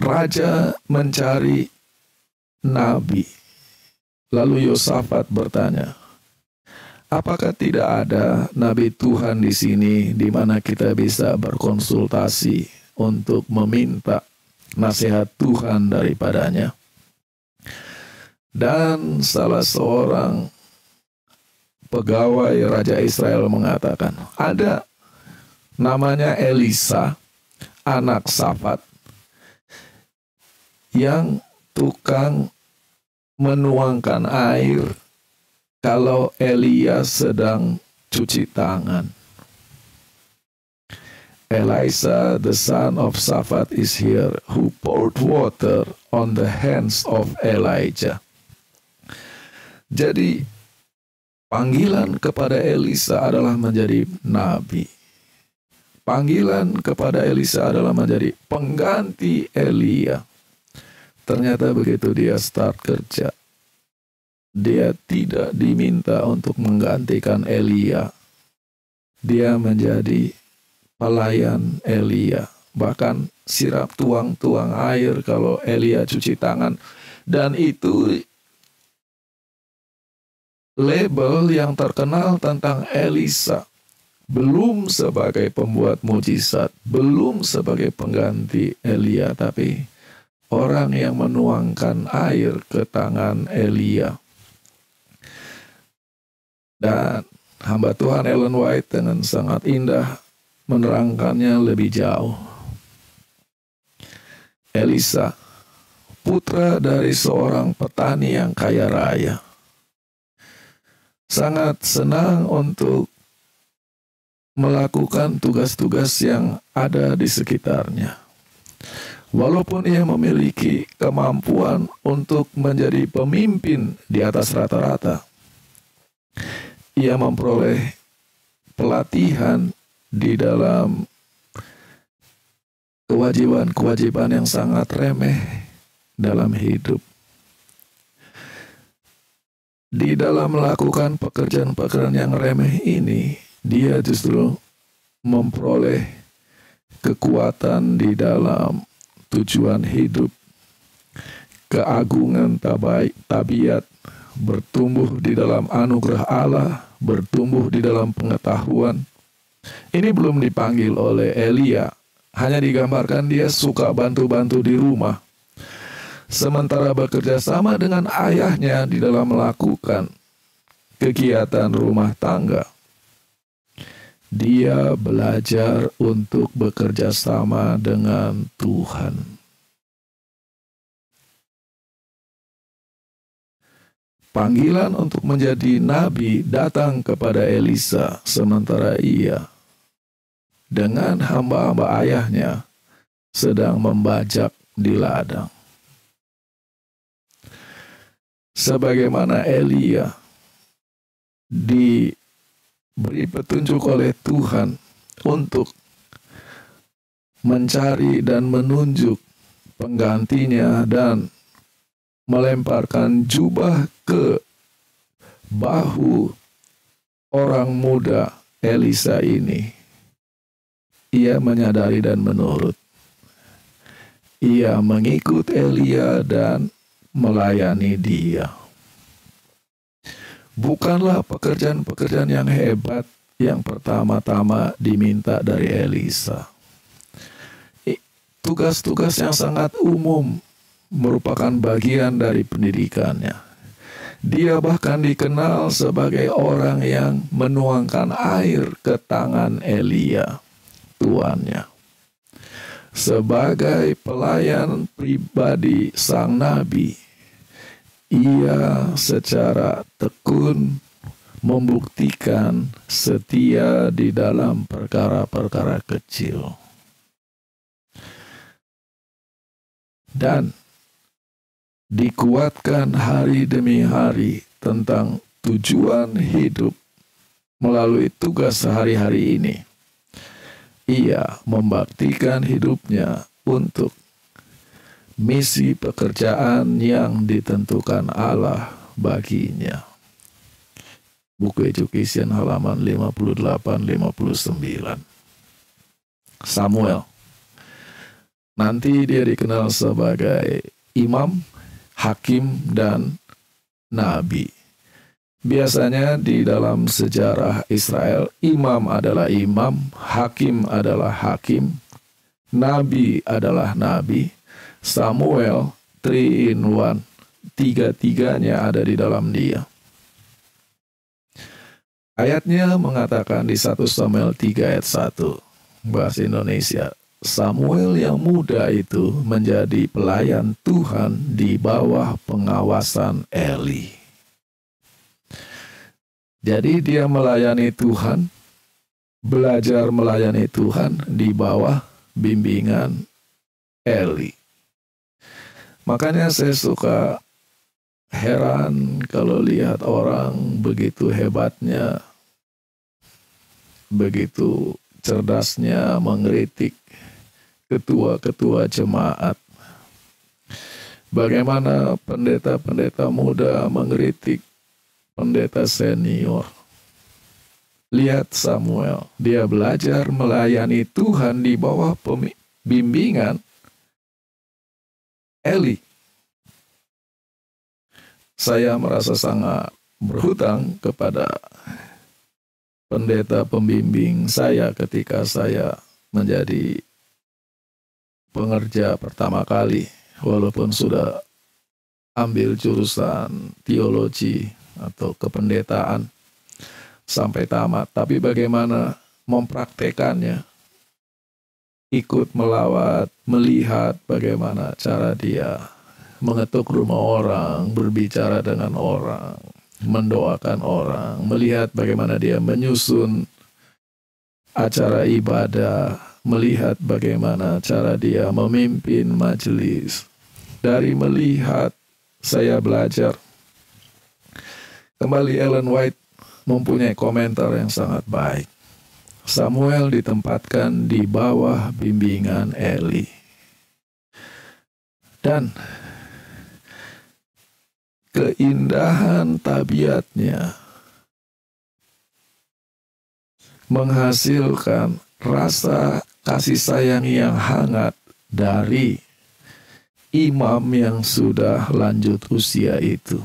raja mencari nabi. Lalu Yosafat bertanya, apakah tidak ada nabi Tuhan di sini di mana kita bisa berkonsultasi untuk meminta nasihat Tuhan daripadanya? Dan salah seorang pegawai Raja Israel mengatakan, ada, namanya Elisa, anak Safat, yang tukang menuangkan air kalau Elia sedang cuci tangan. Elisa, the son of Safat, is here, who poured water on the hands of Elijah. Jadi, panggilan kepada Elisa adalah menjadi nabi. Panggilan kepada Elisa adalah menjadi pengganti Elia. Ternyata begitu dia start kerja, dia tidak diminta untuk menggantikan Elia. Dia menjadi pelayan Elia. Bahkan sirap tuang-tuang air kalau Elia cuci tangan. Dan itu label yang terkenal tentang Elisa. Belum sebagai pembuat mujizat, belum sebagai pengganti Elia, tapi orang yang menuangkan air ke tangan Elia. Dan hamba Tuhan Ellen White dengan sangat indah menerangkannya lebih jauh. Elisa, putra dari seorang petani yang kaya raya. Sangat senang untuk melakukan tugas-tugas yang ada di sekitarnya. Walaupun ia memiliki kemampuan untuk menjadi pemimpin di atas rata-rata, ia memperoleh pelatihan di dalam kewajiban-kewajiban yang sangat remeh dalam hidup. Di dalam melakukan pekerjaan-pekerjaan yang remeh ini, dia justru memperoleh kekuatan di dalam tujuan hidup, keagungan tabiat, bertumbuh di dalam anugerah Allah, bertumbuh di dalam pengetahuan. Ini belum dipanggil oleh Elia, hanya digambarkan dia suka bantu-bantu di rumah, sementara bekerja sama dengan ayahnya di dalam melakukan kegiatan rumah tangga. Dia belajar untuk bekerja sama dengan Tuhan. Panggilan untuk menjadi nabi datang kepada Elisa, sementara ia dengan hamba-hamba ayahnya sedang membajak di ladang. Sebagaimana Elia diberi petunjuk oleh Tuhan untuk mencari dan menunjuk penggantinya dan melemparkan jubah ke bahu orang muda Elisa ini, ia menyadari dan menurut. Ia mengikut Elia dan melayani dia. Bukanlah pekerjaan-pekerjaan yang hebat yang pertama-tama diminta dari Elisa. Tugas-tugas yang sangat umum merupakan bagian dari pendidikannya. Dia bahkan dikenal sebagai orang yang menuangkan air ke tangan Elia, tuannya. Sebagai pelayan pribadi sang nabi, ia secara tekun membuktikan setia di dalam perkara-perkara kecil. Dan dikuatkan hari demi hari tentang tujuan hidup melalui tugas sehari-hari ini. Ia membaktikan hidupnya untuk misi pekerjaan yang ditentukan Allah baginya. Buku Education halaman 58-59. Samuel. Nanti dia dikenal sebagai imam, hakim, dan nabi. Biasanya di dalam sejarah Israel, imam adalah imam, hakim adalah hakim, nabi adalah nabi. Samuel 3 in 1, tiga-tiganya ada di dalam dia. Ayatnya mengatakan di 1 Samuel 3 ayat 1, bahasa Indonesia, Samuel yang muda itu menjadi pelayan Tuhan di bawah pengawasan Eli. Jadi dia melayani Tuhan, belajar melayani Tuhan di bawah bimbingan Eli. Makanya saya suka heran kalau lihat orang begitu hebatnya, begitu cerdasnya mengkritik ketua-ketua jemaat. Bagaimana pendeta-pendeta muda mengkritik pendeta senior. Lihat Samuel, dia belajar melayani Tuhan di bawah bimbingan Eli. Saya merasa sangat berhutang kepada pendeta pembimbing saya ketika saya menjadi pengerja pertama kali, walaupun sudah ambil jurusan teologi atau kependetaan sampai tamat, tapi bagaimana mempraktekannya, ikut melawat, melihat bagaimana cara dia mengetuk rumah orang, berbicara dengan orang, mendoakan orang, melihat bagaimana dia menyusun acara ibadah, melihat bagaimana cara dia memimpin majelis. Dari melihat, saya belajar. Kembali Ellen White mempunyai komentar yang sangat baik. Samuel ditempatkan di bawah bimbingan Eli. Dan keindahan tabiatnya menghasilkan rasa kasih sayang yang hangat dari imam yang sudah lanjut usia itu.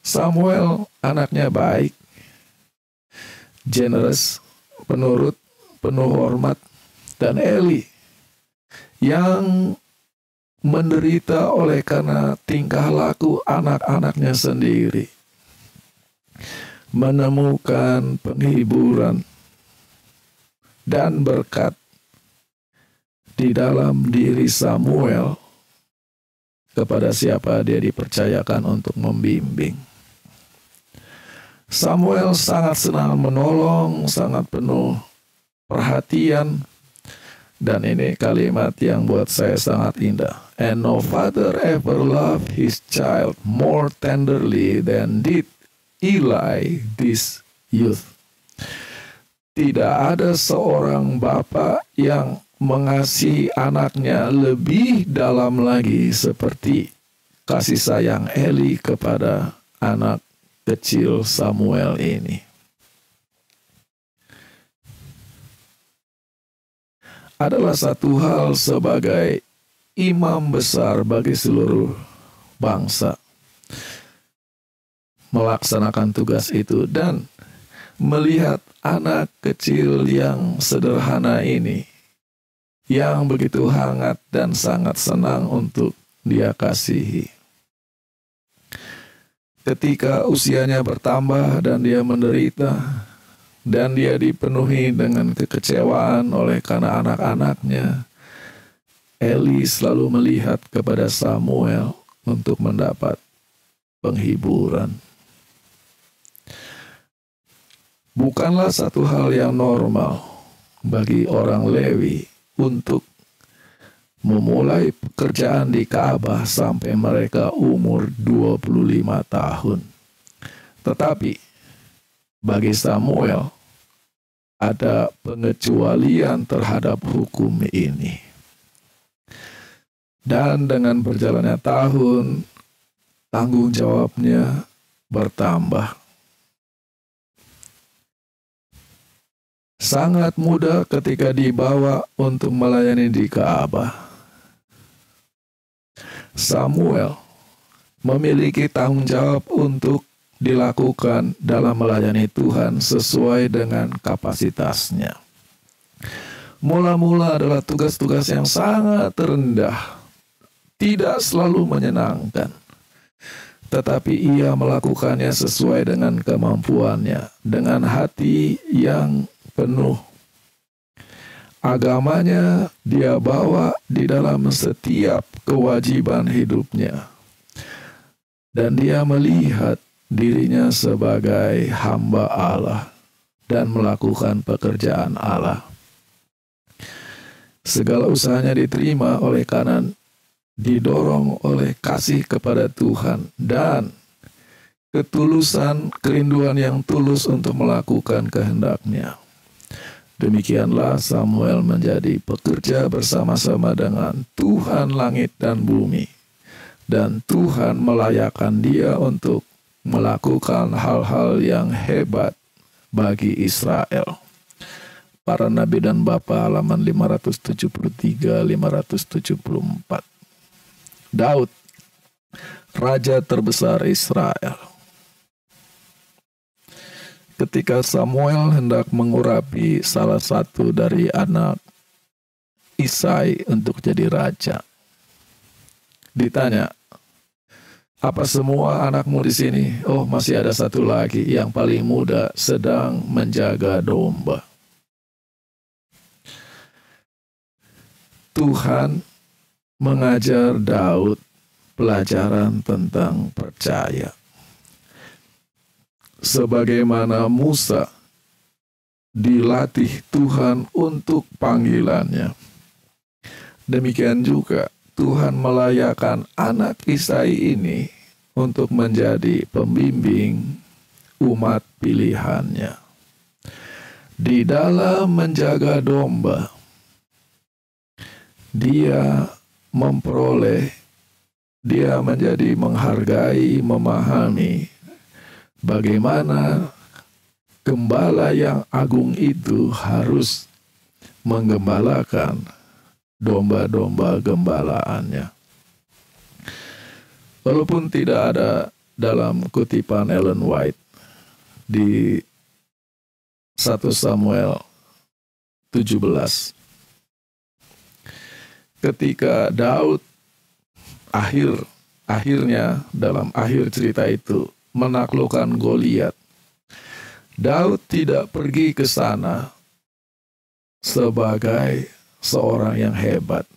Samuel anaknya baik, generous, penurut, penuh hormat, dan Eli yang menderita oleh karena tingkah laku anak-anaknya sendiri, menemukan penghiburan dan berkat di dalam diri Samuel kepada siapa dia dipercayakan untuk membimbing. Samuel sangat senang menolong, sangat penuh perhatian. Dan ini kalimat yang buat saya sangat indah. And no father ever loved his child more tenderly than did Eli this youth. Tidak ada seorang bapa yang mengasihi anaknya lebih dalam lagi seperti kasih sayang Eli kepada anak kecil Samuel ini. Adalah satu hal sebagai imam besar bagi seluruh bangsa melaksanakan tugas itu dan melihat anak kecil yang sederhana ini yang begitu hangat dan sangat senang untuk dia kasihi. Ketika usianya bertambah dan dia menderita, dan dia dipenuhi dengan kekecewaan oleh karena anak-anaknya, Eli selalu melihat kepada Samuel untuk mendapat penghiburan. Bukanlah satu hal yang normal bagi orang Lewi untuk memulai pekerjaan di Ka'bah sampai mereka umur 25 tahun. Tetapi bagi Samuel, ada pengecualian terhadap hukum ini. Dan dengan berjalannya tahun, tanggung jawabnya bertambah. Sangat mudah ketika dibawa untuk melayani di Ka'bah. Samuel memiliki tanggung jawab untuk dilakukan dalam melayani Tuhan sesuai dengan kapasitasnya. Mula-mula adalah tugas-tugas yang sangat rendah, tidak selalu menyenangkan, tetapi ia melakukannya sesuai dengan kemampuannya, dengan hati yang penuh. Agamanya dia bawa di dalam setiap kewajiban hidupnya, dan dia melihat dirinya sebagai hamba Allah dan melakukan pekerjaan Allah. Segala usahanya diterima oleh karena didorong oleh kasih kepada Tuhan dan ketulusan, kerinduan yang tulus untuk melakukan kehendak-Nya. Demikianlah Samuel menjadi pekerja bersama-sama dengan Tuhan langit dan bumi, dan Tuhan melayakkan dia untuk melakukan hal-hal yang hebat bagi Israel. Para Nabi dan Bapa, halaman 573-574. Daud, raja terbesar Israel. Ketika Samuel hendak mengurapi salah satu dari anak Isai untuk jadi raja, ditanya, apa semua anakmu di sini? Oh, masih ada satu lagi yang paling muda sedang menjaga domba. Tuhan mengajar Daud pelajaran tentang percaya. Sebagaimana Musa dilatih Tuhan untuk panggilannya, demikian juga Tuhan melayakkan anak Isai ini untuk menjadi pembimbing umat pilihannya. Di dalam menjaga domba, dia menjadi menghargai, memahami bagaimana gembala yang agung itu harus menggembalakan domba-domba gembalaannya. Walaupun tidak ada dalam kutipan Ellen White di 1 Samuel 17, ketika Daud akhirnya dalam akhir cerita itu menaklukkan Goliat, Daud tidak pergi ke sana sebagai seorang yang hebat.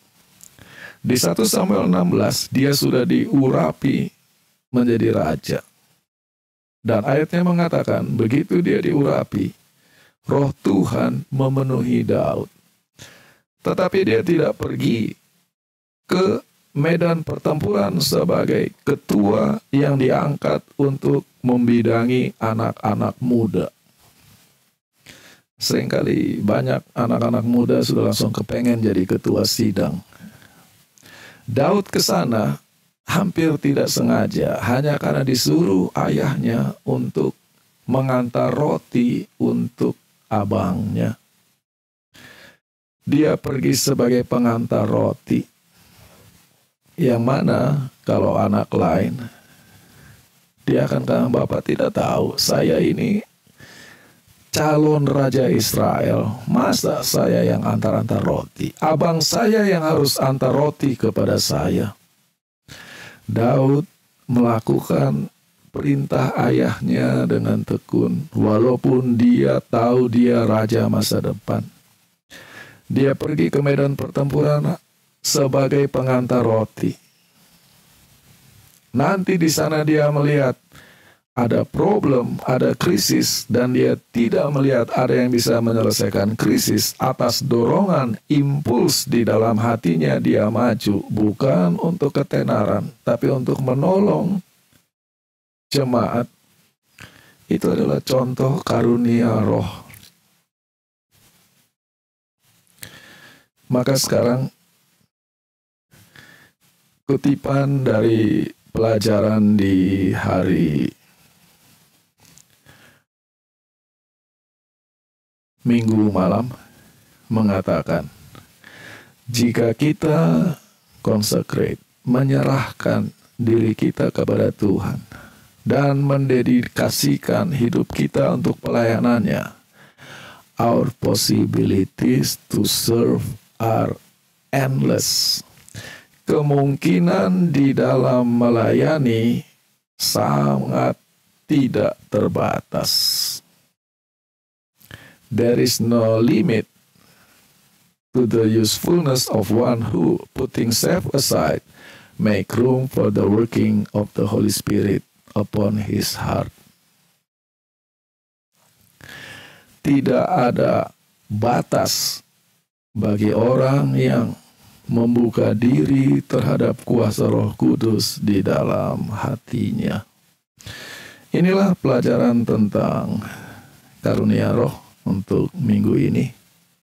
Di 1 Samuel 16 dia sudah diurapi menjadi raja. Dan ayatnya mengatakan begitu dia diurapi, Roh Tuhan memenuhi Daud. Tetapi dia tidak pergi ke medan pertempuran sebagai ketua yang diangkat untuk membidangi anak-anak muda. Seringkali banyak anak-anak muda sudah langsung kepengen jadi ketua sidang. Daud ke sana hampir tidak sengaja, hanya karena disuruh ayahnya untuk mengantar roti untuk abangnya. Dia pergi sebagai pengantar roti. Yang mana kalau anak lain, dia akan katakan, Bapak tidak tahu, saya ini calon Raja Israel. Masa saya yang antar-antar roti? Abang saya yang harus antar roti kepada saya. Daud melakukan perintah ayahnya dengan tekun, walaupun dia tahu dia raja masa depan. Dia pergi ke medan pertempuran sebagai pengantar roti. Nanti di sana dia melihat ada problem, ada krisis, dan dia tidak melihat ada yang bisa menyelesaikan krisis. Atas dorongan, impuls di dalam hatinya dia maju, bukan untuk ketenaran, tapi untuk menolong jemaat. Itu adalah contoh karunia roh. Maka sekarang kutipan dari pelajaran di hari Minggu malam mengatakan, jika kita consecrate, menyerahkan diri kita kepada Tuhan dan mendedikasikan hidup kita untuk pelayanannya, our possibilities to serve are endless. Kemungkinan di dalam melayani sangat tidak terbatas. There is no limit to the usefulness of one who, putting self aside, make room for the working of the Holy Spirit upon his heart. Tidak ada batas bagi orang yang membuka diri terhadap kuasa Roh Kudus di dalam hatinya. Inilah pelajaran tentang karunia roh untuk minggu ini.